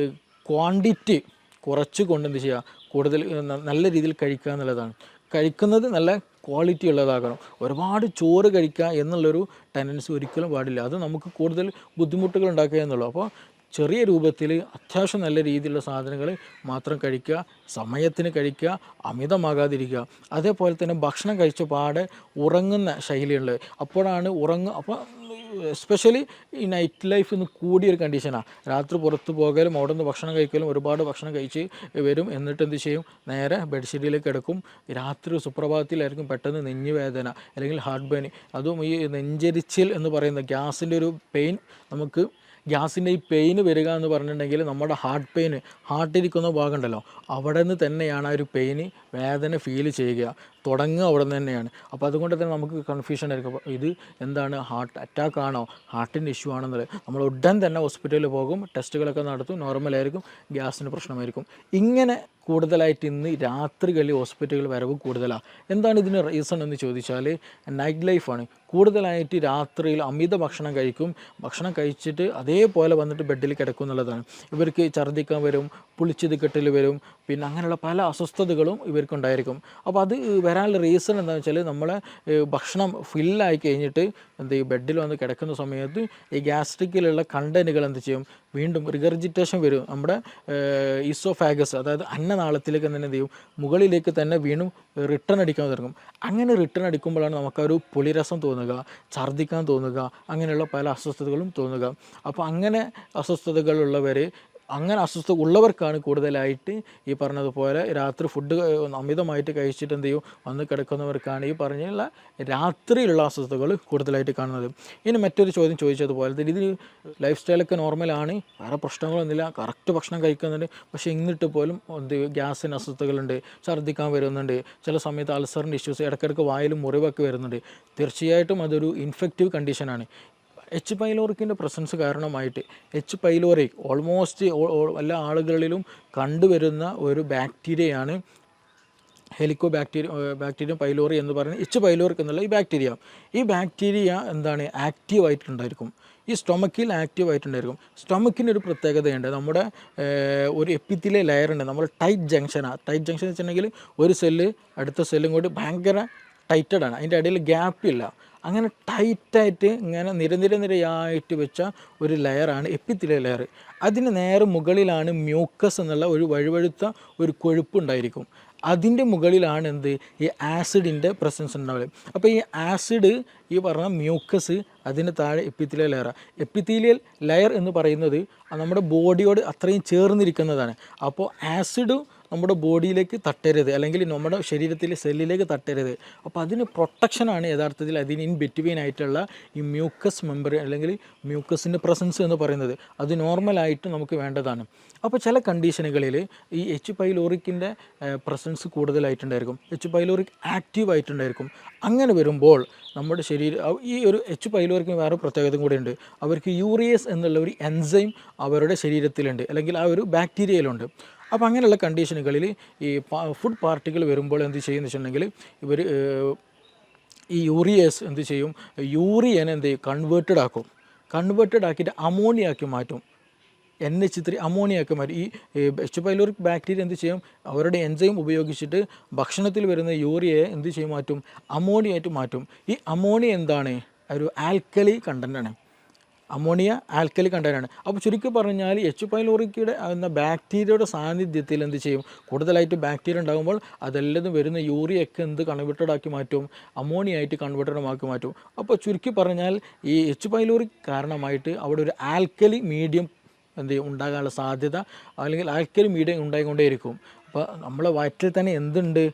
ക്വാണ്ടിറ്റി കുറച്ച് കൊണ്ട് എന്ത് ചെയ്യുക, കൂടുതൽ നല്ല രീതിയിൽ കഴിക്കുക എന്നുള്ളതാണ്. കഴിക്കുന്നത് നല്ല ക്വാളിറ്റി ഉള്ളതാകണം. ഒരുപാട് ചോറ് കഴിക്കുക എന്നുള്ളൊരു ടെൻഡൻസി ഒരിക്കലും പാടില്ല. അത് നമുക്ക് കൂടുതൽ ബുദ്ധിമുട്ടുകൾ ഉണ്ടാക്കുക എന്നുള്ളൂ. അപ്പോൾ ചെറിയ രൂപത്തിൽ അത്യാവശ്യം നല്ല രീതിയിലുള്ള സാധനങ്ങൾ മാത്രം കഴിക്കുക, സമയത്തിന് കഴിക്കുക, അമിതമാകാതിരിക്കുക. അതേപോലെ തന്നെ ഭക്ഷണം കഴിച്ച പാടെ ഉറങ്ങുന്ന ശൈലിയുള്ളത്. അപ്പോഴാണ് അപ്പോൾ എസ്പെഷ്യലി ഈ നൈറ്റ് ലൈഫ് ഇന്ന് കൂടിയൊരു കണ്ടീഷനാണ്. രാത്രി പുറത്ത് പോകലും അവിടെ നിന്ന് ഭക്ഷണം കഴിക്കലും, ഒരുപാട് ഭക്ഷണം കഴിച്ച് വരും, എന്നിട്ട് എന്ത് ചെയ്യും, നേരെ ബെഡ്ഷീറ്റിലേക്ക് കിടക്കും. രാത്രി സുപ്രഭാതത്തിലായിരിക്കും പെട്ടെന്ന് നെഞ്ഞുവേദന അല്ലെങ്കിൽ ഹാർട്ട് പെയിൻ. അതും ഈ നെഞ്ചരിച്ചിൽ എന്ന് പറയുന്ന ഗ്യാസിൻ്റെ ഒരു പെയിൻ, നമുക്ക് ഗ്യാസിൻ്റെ ഈ പെയിന് വരിക എന്ന് പറഞ്ഞിട്ടുണ്ടെങ്കിൽ നമ്മുടെ ഹാർട്ടിരിക്കുന്ന ഭാഗം ഉണ്ടല്ലോ, അവിടെ നിന്ന് തന്നെയാണ് ആ ഒരു പെയിന്, വേദന ഫീൽ ചെയ്യുക, തുടങ്ങുക അവിടെ നിന്ന് തന്നെയാണ്. അപ്പോൾ അതുകൊണ്ട് തന്നെ നമുക്ക് കൺഫ്യൂഷൻ ആയിരിക്കും, ഇത് എന്താണ്, ഹാർട്ട് അറ്റാക്ക് ആണോ, ഹാർട്ടിൻ്റെ ഇഷ്യൂ ആണെന്നുള്ളത്. നമ്മൾ ഉടൻ തന്നെ ഹോസ്പിറ്റലിൽ പോകും, ടെസ്റ്റുകളൊക്കെ നടത്തും, നോർമലായിരിക്കും, ഗ്യാസിന് പ്രശ്നമായിരിക്കും. ഇങ്ങനെ കൂടുതലായിട്ട് ഇന്ന് രാത്രികളിൽ ഹോസ്പിറ്റലുകൾ വരവ് കൂടുതലാണ്. എന്താണ് ഇതിന് റീസൺ എന്ന് ചോദിച്ചാൽ നൈറ്റ് ലൈഫാണ്. കൂടുതലായിട്ട് രാത്രിയിൽ അമിത ഭക്ഷണം കഴിക്കും, ഭക്ഷണം കഴിച്ചിട്ട് അതേപോലെ വന്നിട്ട് ബെഡിൽ കിടക്കും എന്നുള്ളതാണ്. ഇവർക്ക് ഛർദ്ദിക്കാൻ വരും, പുളിച്ചത് കെട്ടൽ വരും, പിന്നെ അങ്ങനെയുള്ള പല അസ്വസ്ഥതകളും ഇവർക്കുണ്ടായിരിക്കും. അപ്പോൾ അത് വരാനുള്ള റീസൺ എന്താണെന്ന് വെച്ചാൽ നമ്മളെ ഭക്ഷണം ഫില്ലായി കഴിഞ്ഞിട്ട് എന്ത് ചെയ്യും, ബെഡിൽ വന്ന് കിടക്കുന്ന സമയത്ത് ഈ ഗ്യാസ്ട്രിക്കിലുള്ള കണ്ടൻറ്റുകൾ എന്ത് ചെയ്യും, വീണ്ടും റിഗർജിറ്റേഷൻ വരും. നമ്മുടെ ഈസോഫാഗസ്, അതായത് അന്നനാളത്തിലേക്ക് തന്നെ എന്ത് ചെയ്യും, മുകളിലേക്ക് തന്നെ വീണ്ടും റിട്ടേൺ അടിക്കാൻ തുടങ്ങും. അങ്ങനെ റിട്ടേൺ അടിക്കുമ്പോഴാണ് നമുക്കൊരു പുളിരസം തോന്നുക, ഛർദ്ദിക്കാൻ തോന്നുക, അങ്ങനെയുള്ള പല അസ്വസ്ഥതകളും തോന്നുക. അപ്പോൾ അങ്ങനെ അസ്വസ്ഥതകളുള്ളവർ, അങ്ങനെ അസ്വസ്ഥത ഉള്ളവർക്കാണ് കൂടുതലായിട്ട് ഈ പറഞ്ഞതുപോലെ രാത്രി ഫുഡ് അമിതമായിട്ട് കഴിച്ചിട്ട് എന്ത് ചെയ്യും, വന്ന് കിടക്കുന്നവർക്കാണ് ഈ പറഞ്ഞുള്ള രാത്രിയിലുള്ള അസ്വസ്ഥതകൾ കൂടുതലായിട്ട് കാണുന്നത്. ഇനി മറ്റൊരു ചോദ്യം ചോദിച്ചതുപോലെ തന്നെ, ഇത് ലൈഫ് സ്റ്റൈലൊക്കെ നോർമലാണ്, വേറെ പ്രശ്നങ്ങളൊന്നുമില്ല, കറക്റ്റ് ഭക്ഷണം കഴിക്കുന്നുണ്ട്, പക്ഷേ എന്നിട്ട് പോലും എന്ത് ഗ്യാസിന് അസ്വസ്ഥതകളുണ്ട്, ഛർദ്ദിക്കാൻ വരുന്നുണ്ട്, ചില സമയത്ത് അൾസറിൻ്റെ ഇഷ്യൂസ്, ഇടയ്ക്കിടയ്ക്ക് വായിലും മുറിവൊക്കെ വരുന്നുണ്ട്. തീർച്ചയായിട്ടും അതൊരു ഇൻഫെക്റ്റീവ് കണ്ടീഷനാണ്. എച്ച് പൈലോറിക്കിൻ്റെ പ്രസൻസ് കാരണമായിട്ട്, എച്ച് പൈലോറിക് ഓൾമോസ്റ്റ് എല്ലാ ആളുകളിലും കണ്ടുവരുന്ന ഒരു ബാക്ടീരിയയാണ് ബാക്ടീരിയം പൈലോറി എന്ന് പറയുന്നത്. എച്ച് പൈലോറിക് എന്നുള്ള ഈ ബാക്ടീരിയ എന്താണ്, ആക്റ്റീവായിട്ടുണ്ടായിരിക്കും. ഈ സ്റ്റൊമക്കിൽ ആക്റ്റീവായിട്ടുണ്ടായിരിക്കും. സ്റ്റൊമക്കിനൊരു പ്രത്യേകതയുണ്ട്. നമ്മുടെ ഒരു എപ്പിത്തിലെ ലെയറുണ്ട്, നമ്മൾ ടൈറ്റ് ജംഗ്ഷനാണ്. ടൈറ്റ് ജംഗ്ഷൻ എന്ന് വെച്ചിട്ടുണ്ടെങ്കിൽ ഒരു സെല്ല് അടുത്ത സെല്ലും കൂടി ഭയങ്കര ടൈറ്റഡാണ്, അതിൻ്റെ ഇടയിൽ ഗ്യാപ്പില്ല. അങ്ങനെ ടൈറ്റായിട്ട് ഇങ്ങനെ നിരയായിട്ട് വെച്ച ഒരു ലെയറാണ് എപ്പിത്തിലെ ലെയർ. അതിന് നേരെ മുകളിലാണ് മ്യൂക്കസ് എന്നുള്ള ഒരു വഴുവഴുത്ത ഒരു കൊഴുപ്പുണ്ടായിരിക്കും. അതിൻ്റെ മുകളിലാണ് എന്ത്, ഈ ആസിഡിൻ്റെ പ്രസൻസ് ഉണ്ടാവുക. അപ്പോൾ ഈ ആസിഡ്, ഈ പറഞ്ഞ മ്യൂക്കസ്, അതിന് താഴെ എപ്പിത്തീലിയൽ ലെയറാണ്. എപ്പിത്തീലിയൽ ലെയർ എന്ന് പറയുന്നത് നമ്മുടെ ബോഡിയോട് അത്രയും ചേർന്നിരിക്കുന്നതാണ്. അപ്പോൾ ആസിഡ് നമ്മുടെ ബോഡിയിലേക്ക് തട്ടരുത്, അല്ലെങ്കിൽ നമ്മുടെ ശരീരത്തിലെ സെല്ലിലേക്ക് തട്ടരുത്. അപ്പോൾ അതിന് പ്രൊട്ടക്ഷനാണ് യഥാർത്ഥത്തിൽ അതിന് ഇൻ ബിറ്റ്വീൻ ആയിട്ടുള്ള ഈ മ്യൂക്കസ് മെമ്പർ, അല്ലെങ്കിൽ മ്യൂക്കസിൻ്റെ പ്രസൻസ് എന്ന് പറയുന്നത്. അത് നോർമലായിട്ട് നമുക്ക് വേണ്ടതാണ്. അപ്പോൾ ചില കണ്ടീഷനുകളിൽ ഈ എച്ച് പൈലോറിക്കിൻ്റെ പ്രസൻസ് കൂടുതലായിട്ടുണ്ടായിരിക്കും, എച്ച് പൈലോറിക് ആക്റ്റീവ് ആയിട്ടുണ്ടായിരിക്കും. അങ്ങനെ വരുമ്പോൾ നമ്മുടെ ശരീരം, ഈ ഒരു എച്ച് പൈലോറിക്കിന് വേറെ പ്രത്യേകതയും കൂടെ ഉണ്ട്. അവർക്ക് യൂറിയസ് എന്നുള്ള ഒരു എൻസൈം അവരുടെ ശരീരത്തിലുണ്ട്, അല്ലെങ്കിൽ ആ ഒരു ബാക്ടീരിയയിലുണ്ട്. അപ്പോൾ അങ്ങനെയുള്ള കണ്ടീഷനുകളിൽ ഈ ഫുഡ് പാർട്ടിക്കിൾ വരുമ്പോൾ എന്ത് ചെയ്യുമെന്ന് വെച്ചിട്ടുണ്ടെങ്കിൽ, ഇവർ ഈ യൂറിയസ് എന്ത് ചെയ്യും, യൂറിയനെ എന്ത് ചെയ്യും, കൺവേർട്ടഡ് ആക്കിയിട്ട് അമോണിയാക്കി മാറ്റും. NH3 അമോണിയാക്കി മാറ്റും. ഈ എച്ച് പൈലോറിക് ബാക്ടീരിയ എന്ത് ചെയ്യും, അവരുടെ എൻസൈം ഉപയോഗിച്ചിട്ട് ഭക്ഷണത്തിൽ വരുന്ന യൂറിയയെ എന്ത് ചെയ്യും, മാറ്റും, അമോണിയായിട്ട് മാറ്റും. ഈ അമോണിയ എന്താണ്, ഒരു ആൽക്കലി കണ്ടൻ്റാണ്. അമോണിയ ആൽക്കലി കണ്ടൻ്റാണ്. അപ്പോൾ ചുരുക്കി പറഞ്ഞാൽ എച്ച് പൈലോറിക്കയുടെ എന്ന ബാക്ടീരിയയുടെ സാന്നിധ്യത്തിൽ എന്ത് ചെയ്യും, കൂടുതലായിട്ട് ബാക്ടീരിയ ഉണ്ടാകുമ്പോൾ അതെല്ലാം വരുന്ന യൂറിയൊക്കെ എന്ത് കൺവേർട്ടഡ് ആക്കി മാറ്റും, അമോണിയായിട്ട് കൺവേർട്ടഡ് ആക്കി മാറ്റും. അപ്പോൾ ചുരുക്കി പറഞ്ഞാൽ ഈ എച്ച് പൈലോറിക് കാരണമായിട്ട് അവിടെ ഒരു ആൽക്കലി മീഡിയം എന്ത് ചെയ്യും, ഉണ്ടാകാനുള്ള സാധ്യത, അല്ലെങ്കിൽ ആൽക്കലി മീഡിയം ഉണ്ടായിക്കൊണ്ടേയിരിക്കും. അപ്പോൾ നമ്മളെ വയറ്റിൽ തന്നെ എന്തുണ്ട്,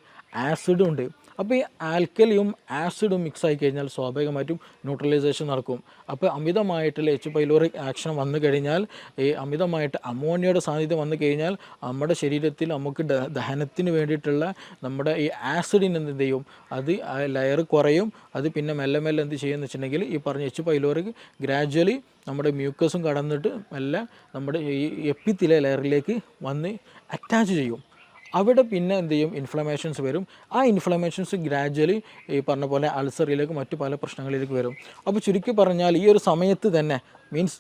ആസിഡും ഉണ്ട്. അപ്പോൾ ഈ ആൽക്കലിയും ആസിഡും മിക്സ് ആയി കഴിഞ്ഞാൽ സ്വാഭാവികമായിട്ടും ന്യൂട്രലൈസേഷൻ നടക്കും. അപ്പോൾ അമിതമായിട്ടുള്ള എച്ച് പൈലോറിക് ആക്ഷൻ വന്നു കഴിഞ്ഞാൽ, ഈ അമിതമായിട്ട് അമോണിയയുടെ സാന്നിധ്യം വന്നു കഴിഞ്ഞാൽ നമ്മുടെ ശരീരത്തിൽ നമുക്ക് ദഹനത്തിന് വേണ്ടിയിട്ടുള്ള നമ്മുടെ ഈ ആസിഡിന് എന്ത് ചെയ്യും, അത് ലെയർ കുറയും. അത് പിന്നെ മെല്ലെ എന്ത് ചെയ്യുമെന്ന് വെച്ചിട്ടുണ്ടെങ്കിൽ, ഈ പറഞ്ഞ എച്ച് പൈലോറിക് ഗ്രാജ്വലി നമ്മുടെ മ്യൂക്കസും കടന്നിട്ട് മെല്ലെ നമ്മുടെ ഈ എപ്പിത്തിലെ ലെയറിലേക്ക് വന്ന് അറ്റാച്ച് ചെയ്യും. അവിടെ പിന്നെ എന്ത് ചെയ്യും, ഇൻഫ്ലമേഷൻസ് വരും. ആ ഇൻഫ്ലമേഷൻസ് ഗ്രാജ്വലി ഈ പറഞ്ഞ പോലെ അൾസറിലേക്ക് മറ്റു പല പ്രശ്നങ്ങളിലേക്ക് വരും. അപ്പോൾ ചുരുക്കി പറഞ്ഞാൽ ഈ ഒരു സമയത്ത് തന്നെ മീൻസ്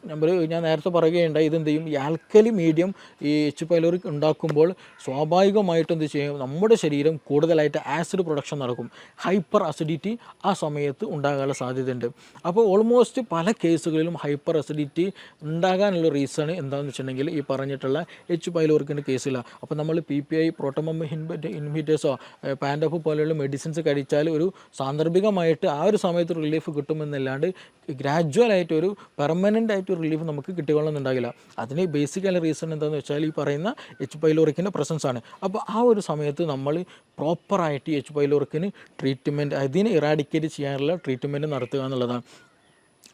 ഞാൻ നേരത്തെ പറയുകയുണ്ടായി, ഇതെന്ത് ചെയ്യും, ഈ ആൽക്കലി മീഡിയം ഈ എച്ച് പൈലോറിക് ഉണ്ടാക്കുമ്പോൾ സ്വാഭാവികമായിട്ടും എന്ത് ചെയ്യും, നമ്മുടെ ശരീരം കൂടുതലായിട്ട് ആസിഡ് പ്രൊഡക്ഷൻ നടക്കും. ഹൈപ്പർ അസിഡിറ്റി ആ സമയത്ത് ഉണ്ടാകാനുള്ള സാധ്യതയുണ്ട്. അപ്പോൾ ഓൾമോസ്റ്റ് പല കേസുകളിലും ഹൈപ്പർ അസിഡിറ്റി ഉണ്ടാകാനുള്ള റീസൺ എന്താണെന്ന് വെച്ചിട്ടുണ്ടെങ്കിൽ ഈ പറഞ്ഞിട്ടുള്ള എച്ച് പൈലോറിക്കിൻ്റെ കേസിലാണ്. അപ്പോൾ നമ്മൾ PPI പ്രോട്ടോമം ഇൻഹിബിറ്റേഴ്സോ പാൻഡോഫ് പോലെയുള്ള മെഡിസിൻസ് കഴിച്ചാൽ ഒരു സാന്ദർഭികമായിട്ട് ആ ഒരു സമയത്ത് റിലീഫ് കിട്ടുമെന്നല്ലാണ്ട് ഗ്രാജ്വലായിട്ട് ഒരു പെർമനൻ്റ് ആയിട്ട് റിലീഫ് നമുക്ക് കിട്ടിക്കൊള്ളുന്നുണ്ടാകില്ല. അതിന് ബേസിക്കലി റീസൺ എന്താണെന്ന് വെച്ചാൽ ഈ പറയുന്ന എച്ച് പൈലോറിക്കിൻ്റെ പ്രസൻസ് ആണ്. അപ്പോൾ ആ ഒരു സമയത്ത് നമ്മൾ പ്രോപ്പറായിട്ട് എച്ച് പൈലോറിക്കിന് ട്രീറ്റ്മെൻറ്റ്, അതിനെ ഇറാഡിക്കേറ്റ് ചെയ്യാനുള്ള ട്രീറ്റ്മെൻറ്റ് നടത്തുക എന്നുള്ളതാണ്.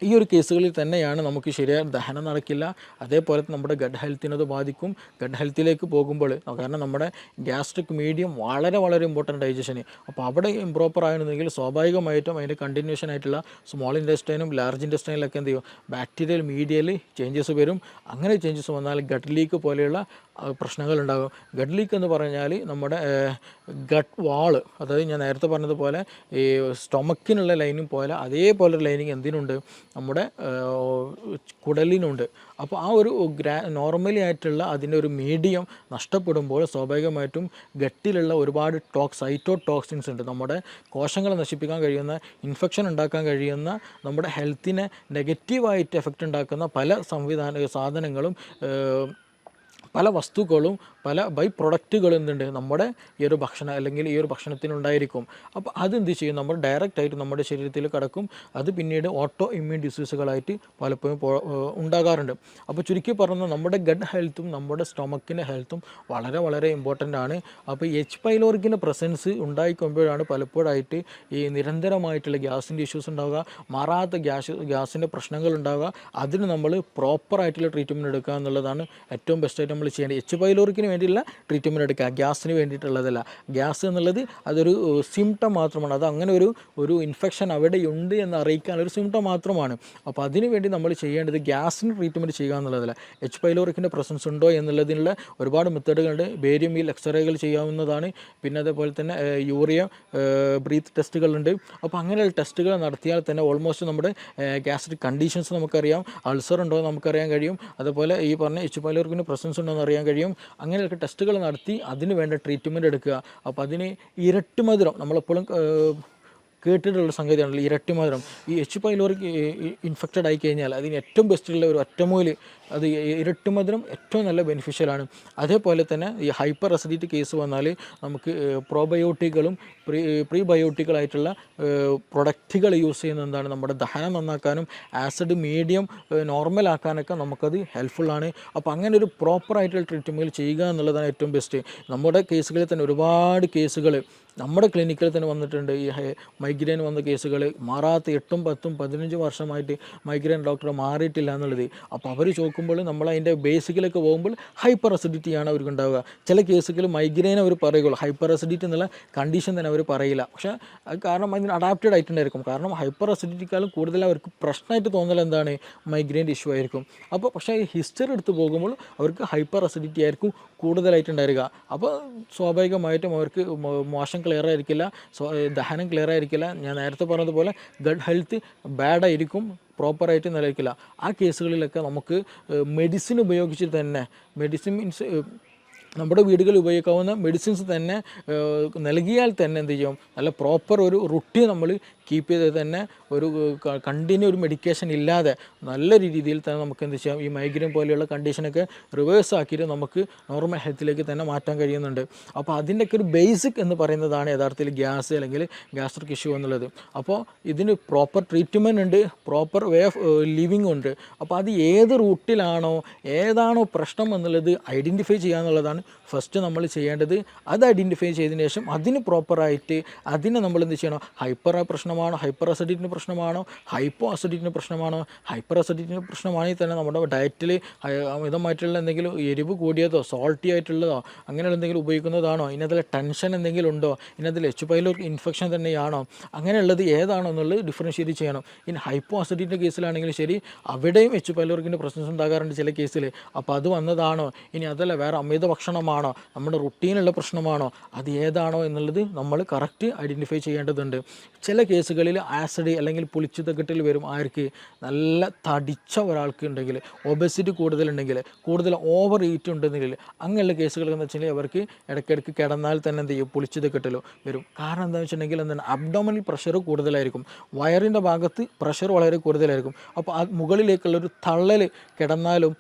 ഈ ഒരു കേസുകളിൽ തന്നെയാണ് നമുക്ക് ശരിയായ ദഹനം നടക്കില്ല, അതേപോലെ നമ്മുടെ ഗഡ് ഹെൽത്തിനത് ബാധിക്കും. ഗഡ് ഹെൽത്തിലേക്ക് പോകുമ്പോൾ, കാരണം നമ്മുടെ ഗ്യാസ്ട്രിക് മീഡിയം വളരെ ഇമ്പോർട്ടൻ്റ് ഡൈജഷന്. അപ്പോൾ അവിടെ ഇംപ്രോപ്പർ ആയിരുന്നെങ്കിൽ സ്വാഭാവികമായിട്ടും അതിൻ്റെ കണ്ടിന്യൂഷൻ ആയിട്ടുള്ള സ്മോൾ ഇൻറ്റെസ്റ്റൈനും ലാർജ് ഇൻറ്റെസ്റ്റൈനിലൊക്കെ എന്ത് ചെയ്യും, ബാക്ടീരിയൽ മീഡിയയിൽ ചേഞ്ചസ് വരും. അങ്ങനെ ചേഞ്ചസ് വന്നാൽ ഗട്ട് ലീക്ക് പോലെയുള്ള പ്രശ്നങ്ങൾ ഉണ്ടാകും. ഗട്ട് ലീക്ക് എന്ന് പറഞ്ഞാൽ നമ്മുടെ ഗട്ട് വാള്, അതായത് ഞാൻ നേരത്തെ പറഞ്ഞതുപോലെ ഈ സ്റ്റൊമക്കിനുള്ള ലൈനിങ് പോലെ അതേപോലെ ഒരു ലൈനിങ് എന്തിനുണ്ട്, നമ്മുടെ കുടലിനുണ്ട്. അപ്പോൾ ആ ഒരു നോർമലി ആയിട്ടുള്ള അതിൻ്റെ ഒരു മീഡിയം നഷ്ടപ്പെടുമ്പോൾ സ്വാഭാവികമായിട്ടും ഗട്ടിലുള്ള ഒരുപാട് സൈറ്റോടോക്സിൻസ് ഉണ്ട്, നമ്മുടെ കോശങ്ങളെ നശിപ്പിക്കാൻ കഴിയുന്ന, ഇൻഫെക്ഷൻ ഉണ്ടാക്കാൻ കഴിയുന്ന, നമ്മുടെ ഹെൽത്തിനെ നെഗറ്റീവായിട്ട് എഫക്റ്റ് ഉണ്ടാക്കുന്ന പല സാധനങ്ങളും പല വസ്തുക്കളും പല ബൈ പ്രൊഡക്റ്റുകളും എന്തുണ്ട് നമ്മുടെ ഈ ഒരു ഭക്ഷണം അല്ലെങ്കിൽ ഈ ഒരു ഭക്ഷണത്തിനുണ്ടായിരിക്കും. അപ്പോൾ അതെന്ത് ചെയ്യും, നമ്മൾ ഡയറക്റ്റായിട്ട് നമ്മുടെ ശരീരത്തിൽ കിടക്കും. അത് പിന്നീട് ഓട്ടോ ഇമ്മ്യൂൺ ഡിസീസുകളായിട്ട് പലപ്പോഴും ഉണ്ടാകാറുണ്ട്. അപ്പോൾ ചുരുക്കി പറഞ്ഞാൽ നമ്മുടെ ഗട്ട് ഹെൽത്തും നമ്മുടെ സ്റ്റൊമക്കിൻ്റെ ഹെൽത്തും വളരെ വളരെ ഇമ്പോർട്ടൻ്റ് ആണ്. അപ്പോൾ എച്ച് പൈലോറിക്കിൻ്റെ പ്രസൻസ് ഉണ്ടായിക്കൊമ്പോഴാണ് പലപ്പോഴായിട്ട് ഈ നിരന്തരമായിട്ടുള്ള ഗ്യാസിൻ്റെ ഇഷ്യൂസ് ഉണ്ടാവുക, മാറാത്ത ഗ്യാസിൻ്റെ പ്രശ്നങ്ങൾ ഉണ്ടാവുക. അതിന് നമ്മൾ പ്രോപ്പറായിട്ടുള്ള ട്രീറ്റ്മെൻറ്റ് എടുക്കുക എന്നുള്ളതാണ് ഏറ്റവും ബെസ്റ്റായിട്ട് നമ്മൾ ചെയ്യേണ്ടത്. എച്ച് പൈലോറിക്കിന് വേണ്ടിയുള്ള ട്രീറ്റ്മെൻറ്റ് എടുക്കുക, ഗ്യാസിന് വേണ്ടിയിട്ടുള്ളതല്ല. ഗ്യാസ് എന്നുള്ളത് അതൊരു സിംറ്റം മാത്രമാണ്, അത് അങ്ങനെ ഒരു ഇൻഫെക്ഷൻ അവിടെയുണ്ട് എന്ന് അറിയിക്കാനൊരു സിംറ്റം മാത്രമാണ്. അപ്പോൾ അതിനു വേണ്ടി നമ്മൾ ചെയ്യേണ്ടത് ഗ്യാസിന് ട്രീറ്റ്മെൻറ്റ് ചെയ്യുക എന്നുള്ളതല്ല. എച്ച് പൈലോറിക്കിൻ്റെ പ്രസൻസ് ഉണ്ടോ എന്നുള്ളതിനുള്ള ഒരുപാട് മെത്തേഡുകളുണ്ട്. ബേരിയം വീൽ എക്സ്റേകൾ ചെയ്യാവുന്നതാണ്. പിന്നെ അതേപോലെ തന്നെ യൂറിയ ബ്രീത്ത് ടെസ്റ്റുകളുണ്ട്. അപ്പോൾ അങ്ങനെയുള്ള ടെസ്റ്റുകൾ നടത്തിയാൽ തന്നെ ഓൾമോസ്റ്റ് നമ്മുടെ ഗ്യാസ്ട്രിക് കണ്ടീഷൻസ് നമുക്കറിയാം, അൾസർ ഉണ്ടോ എന്ന് നമുക്കറിയാൻ കഴിയും. അതുപോലെ ഈ പറഞ്ഞ എച്ച് പൈലോറിക്കിന് പ്രസൻസ് ഉണ്ടോ എന്ന് അറിയാൻ കഴിയും. അങ്ങനെയൊക്കെ ടെസ്റ്റുകൾ നടത്തി അതിന് വേണ്ട ട്രീറ്റ്മെൻറ്റ് എടുക്കുക. അപ്പോൾ അതിന് ഇരട്ടി മധുരം നമ്മളെപ്പോഴും കേട്ടിട്ടുള്ള സംഗതിയാണല്ലോ ഇരട്ടി മധുരം. ഈ എച്ച് പൈലോറിക് ഇൻഫെക്റ്റഡ് ആയി കഴിഞ്ഞാൽ അതിന് ഏറ്റവും ബെസ്റ്റുള്ള ഒരു ഒറ്റമൂല്, അത് ഇരട്ടി മധുരം ഏറ്റവും നല്ല ബെനിഫിഷ്യലാണ്. അതേപോലെ തന്നെ ഈ ഹൈപ്പർ അസിഡിറ്റി കേസ് വന്നാൽ നമുക്ക് പ്രോബയോട്ടിക്കുകളും പ്രീബയോട്ടിക്കുകളായിട്ടുള്ള പ്രൊഡക്റ്റുകൾ യൂസ് ചെയ്യുന്ന എന്താണ് നമ്മുടെ ദഹനം നന്നാക്കാനും ആസിഡ് മീഡിയം നോർമലാക്കാനൊക്കെ നമുക്കത് ഹെൽപ്ഫുള്ളാണ്. അപ്പോൾ അങ്ങനെ ഒരു പ്രോപ്പറായിട്ടുള്ള ട്രീറ്റ്മെൻറ്റ് ചെയ്യുക എന്നുള്ളതാണ് ഏറ്റവും ബെസ്റ്റ്. നമ്മുടെ കേസുകളിൽ തന്നെ ഒരുപാട് കേസുകൾ നമ്മുടെ ക്ലിനിക്കിൽ തന്നെ വന്നിട്ടുണ്ട്. ഈ മൈഗ്രെയിൻ വന്ന കേസുകൾ മാറാത്ത 8, 10, 15 വർഷമായിട്ട് മൈഗ്രെയിൻ ഡോക്ടറെ മാറിയിട്ടില്ല എന്നുള്ളത്. അപ്പോൾ അവർ ചോദിക്കുമ്പോൾ നമ്മൾ അതിൻ്റെ ബേസിക്കിലൊക്കെ പോകുമ്പോൾ ഹൈപ്പർ അസിഡിറ്റിയാണ് അവർക്ക് ഉണ്ടാവുക. ചില കേസുകൾ മൈഗ്രെയിൻ അവർ പറയുള്ളൂ, ഹൈപ്പർ അസിഡിറ്റി എന്നുള്ള കണ്ടീഷൻ തന്നെ അവർ പറയില്ല. പക്ഷേ അത് കാരണം അതിന് അഡാപ്റ്റഡ് ആയിട്ടുണ്ടായിരിക്കും. കാരണം ഹൈപ്പർ അസിഡിറ്റിക്കാളും കൂടുതൽ അവർക്ക് പ്രശ്നമായിട്ട് തോന്നൽ എന്താണ്, മൈഗ്രെയിൻ്റെ ഇഷ്യൂ ആയിരിക്കും. അപ്പോൾ പക്ഷേ ഈ ഹിസ്റ്ററി എടുത്ത് പോകുമ്പോൾ അവർക്ക് ഹൈപ്പർ അസിഡിറ്റി ആയിരിക്കും കൂടുതലായിട്ടുണ്ടായിരിക. അപ്പോൾ സ്വാഭാവികമായിട്ടും അവർക്ക് മോശം ക്ലിയർ ആയിരിക്കില്ല, ദഹനം ക്ലിയർ ആയിരിക്കില്ല. ഞാൻ നേരത്തെ പറഞ്ഞതുപോലെ ഗട്ട് ഹെൽത്ത് ബാഡായിരിക്കും, പ്രോപ്പറായിട്ട് നിലനിൽക്കില്ല. ആ കേസുകളിലൊക്കെ നമുക്ക് മെഡിസിൻ ഉപയോഗിച്ച് തന്നെ, മെഡിസിൻ മീൻസ് നമ്മുടെ വീടുകളിൽ ഉപയോഗിക്കാവുന്ന മെഡിസിൻസ് തന്നെ നൽകിയാൽ തന്നെ എന്ത് ചെയ്യും, നല്ല പ്രോപ്പർ ഒരു റുട്ടീൻ നമ്മൾ കീപ്പ് ചെയ്ത് തന്നെ ഒരു കണ്ടിന്യൂ ഒരു മെഡിക്കേഷൻ ഇല്ലാതെ നല്ല രീതിയിൽ തന്നെ നമുക്ക് എന്ത് ചെയ്യാം, ഈ മൈഗ്രെയിൻ പോലെയുള്ള കണ്ടീഷനൊക്കെ റിവേഴ്സ് ആക്കിയിട്ട് നമുക്ക് നോർമൽ ഹെൽത്തിലേക്ക് തന്നെ മാറ്റാൻ കഴിയുന്നുണ്ട്. അപ്പോൾ അതിൻ്റെയൊക്കെ ഒരു ബേസിക് എന്ന് പറയുന്നതാണ് യഥാർത്ഥത്തിൽ ഗ്യാസ് അല്ലെങ്കിൽ ഗ്യാസ്ട്രിക് ഇഷ്യൂ എന്നുള്ളത്. അപ്പോൾ ഇതിന് പ്രോപ്പർ ട്രീറ്റ്മെൻറ്റ് ഉണ്ട്, പ്രോപ്പർ വേ ഓഫ് ലിവിങ് ഉണ്ട്. അപ്പോൾ അത് ഏത് റൂട്ടിലാണോ ഏതാണോ പ്രശ്നം എന്നുള്ളത് ഐഡൻറ്റിഫൈ ചെയ്യുക എന്നുള്ളതാണ് ഫസ്റ്റ് നമ്മൾ ചെയ്യേണ്ടത്. അത് ഐഡൻറ്റിഫൈ ചെയ്തതിന് ശേഷം അതിന് പ്രോപ്പറായിട്ട് അതിനെ നമ്മൾ എന്ത് ചെയ്യണം, ഹൈപ്പർ പ്രശ്നമാണോ, ഹൈപ്പർ അസിഡിറ്റിൻ്റെ പ്രശ്നമാണോ, ഹൈപ്പോ അസിഡിറ്റിൻ്റെ പ്രശ്നമാണോ. ഹൈപ്പർ അസിഡിറ്റിൻ്റെ പ്രശ്നമാണെങ്കിൽ തന്നെ നമ്മുടെ ഡയറ്റിൽ അമിതമായിട്ടുള്ള എന്തെങ്കിലും എരിവ് കൂടിയതോ സോൾട്ടി ആയിട്ടുള്ളതോ അങ്ങനെയുള്ള എന്തെങ്കിലും ഉപയോഗിക്കുന്നതാണോ, ഇതിനകത്തിൽ ടെൻഷൻ എന്തെങ്കിലും ഉണ്ടോ, ഇതിനകത്തിൽ എച്ച് പൈലോറിക് ഇൻഫെക്ഷൻ തന്നെയാണോ, അങ്ങനെയുള്ളത് ഏതാണോ എന്നുള്ളത് ഡിഫറൻഷ്യേറ്റ് ചെയ്യണം. ഇനി ഹൈപ്പോ അസിഡിറ്റിൻ്റെ കേസിലാണെങ്കിലും ശരി, അവിടെയും എച്ച് പൈലോറിക്കിൻ്റെ പ്രശ്നം ഉണ്ടാകാറുണ്ട് ചില കേസിൽ. അപ്പോൾ അത് വന്നതാണോ, ഇനി അതല്ല വേറെ അമിത ഭക്ഷണമാണോ, നമ്മുടെ റുട്ടീനുള്ള പ്രശ്നമാണോ, അത് ഏതാണോ എന്നുള്ളത് നമ്മൾ കറക്റ്റ് ഐഡൻറ്റിഫൈ ചെയ്യേണ്ടതുണ്ട്. ചില കേസുകളിൽ ആസിഡ് അല്ലെങ്കിൽ പുളിച്ചുതക്കെട്ടിൽ വരും. ആർക്ക്, നല്ല തടിച്ച ഒരാൾക്ക് ഉണ്ടെങ്കിൽ, ഒബസിറ്റി കൂടുതലുണ്ടെങ്കിൽ, കൂടുതൽ ഓവർ ഈറ്റ് ഉണ്ടെങ്കിൽ, അങ്ങനെയുള്ള കേസുകൾ എന്ന് വെച്ചിട്ടുണ്ടെങ്കിൽ അവർക്ക് ഇടയ്ക്കിടയ്ക്ക് കിടന്നാൽ തന്നെ എന്ത് ചെയ്യും, പുളിച്ചുതക്കെട്ടിലോ വരും. കാരണം എന്താണെന്ന് വെച്ചിട്ടുണ്ടെങ്കിൽ എന്താണ്, അബ്ഡോമിനൽ പ്രഷർ കൂടുതലായിരിക്കും, വയറിൻ്റെ ഭാഗത്ത് പ്രഷർ വളരെ കൂടുതലായിരിക്കും. അപ്പോൾ ആ മുകളിലേക്കുള്ളൊരു തള്ളൽ കിടന്നാലും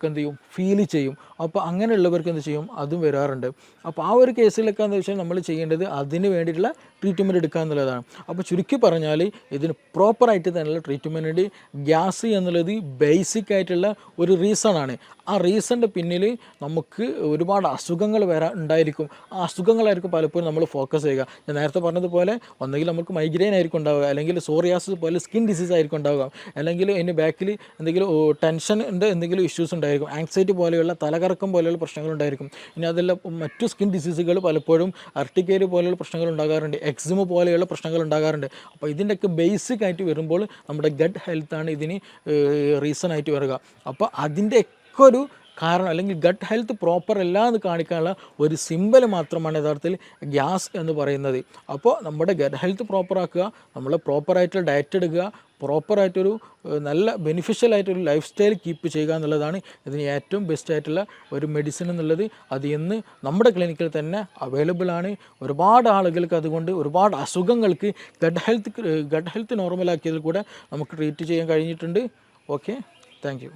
എന്ത് ചെയ്യും, ഫീൽ ചെയ്യും. അപ്പോൾ അങ്ങനെയുള്ളവർക്ക് എന്ത് ചെയ്യും, അതും വരാറുണ്ട്. അപ്പോൾ ആ ഒരു കേസിലൊക്കെ എന്ന് വെച്ചാൽ നമ്മൾ ചെയ്യേണ്ടത് അതിന് വേണ്ടിയിട്ടുള്ള ട്രീറ്റ്മെൻറ്റ് എടുക്കുക എന്നുള്ളതാണ്. അപ്പോൾ ചുരുക്കി പറഞ്ഞാൽ ഇതിന് പ്രോപ്പറായിട്ട് തന്നെയുള്ള ട്രീറ്റ്മെൻറ്റ്, ഗ്യാസ് എന്നുള്ളത് ബേസിക് ആയിട്ടുള്ള ഒരു റീസണാണ്. ആ റീസണിൻ്റെ പിന്നിൽ നമുക്ക് ഒരുപാട് അസുഖങ്ങൾ ഉണ്ടായിരിക്കും. ആ അസുഖങ്ങളായിരിക്കും പലപ്പോഴും നമ്മൾ ഫോക്കസ് ചെയ്യുക. ഞാൻ നേരത്തെ പറഞ്ഞതുപോലെ ഒന്നെങ്കിൽ നമുക്ക് മൈഗ്രെയിൻ ആയിരിക്കും ഉണ്ടാവുക, അല്ലെങ്കിൽ സോറിയാസിസ് പോലെ സ്കിൻ ഡിസീസ് ആയിരിക്കും ഉണ്ടാവുക, അല്ലെങ്കിൽ അതിൻ്റെ ബാക്കിൽ എന്തെങ്കിലും ടെൻഷൻ്റെ എന്തെങ്കിലും ഇഷ്യൂസ് ഉണ്ടായിരിക്കും, ആങ്സൈറ്റി പോലെയുള്ള തലകറക്കം പോലെയുള്ള പ്രശ്നങ്ങൾ ഉണ്ടായിരിക്കും. ഇനി അതെല്ലാം മറ്റു സ്കിൻ ഡിസീസുകൾ പലപ്പോഴും അർട്ടിക്കേരി പോലെയുള്ള പ്രശ്നങ്ങൾ ഉണ്ടാകാറുണ്ട്, എക്സിമ പോലെയുള്ള പ്രശ്നങ്ങൾ ഉണ്ടാകാറുണ്ട്. അപ്പോൾ ഇതിൻ്റെയൊക്കെ ബേസിക് ആയിട്ട് വരുമ്പോൾ നമ്മുടെ ഗട്ട് ഹെൽത്താണ് ഇതിന് റീസൺ ആയിട്ട് വരിക. അപ്പോൾ അതിൻ്റെയൊക്കെ ഒരു കാരണം അല്ലെങ്കിൽ ഗട്ട് ഹെൽത്ത് പ്രോപ്പർ അല്ല എന്ന് കാണിക്കാനുള്ള ഒരു സിമ്പൽ മാത്രമാണ് യഥാർത്ഥത്തിൽ ഗ്യാസ് എന്ന് പറയുന്നത്. അപ്പോൾ നമ്മുടെ ഗട്ട് ഹെൽത്ത് പ്രോപ്പറാക്കുക, നമ്മൾ പ്രോപ്പറായിട്ടുള്ള ഡയറ്റ് എടുക്കുക, പ്രോപ്പറായിട്ടൊരു നല്ല ബെനിഫിഷ്യൽ ആയിട്ടൊരു ലൈഫ് സ്റ്റൈൽ കീപ്പ് ചെയ്യുക എന്നുള്ളതാണ് ഇതിന് ഏറ്റവും ബെസ്റ്റ് ആയിട്ടുള്ള ഒരു മെഡിസിൻ എന്നുള്ളത്. അത് ഇന്ന് നമ്മുടെ ക്ലിനിക്കിൽ തന്നെ അവൈലബിൾ ആണ്. ഒരുപാട് ആളുകൾക്ക് അതുകൊണ്ട് ഒരുപാട് അസുഖങ്ങൾക്ക് ഗട്ട് ഹെൽത്ത് നോർമലാക്കിയതിൽ കൂടെ നമുക്ക് ട്രീറ്റ് ചെയ്യാൻ കഴിഞ്ഞിട്ടുണ്ട്. Okay, thank you.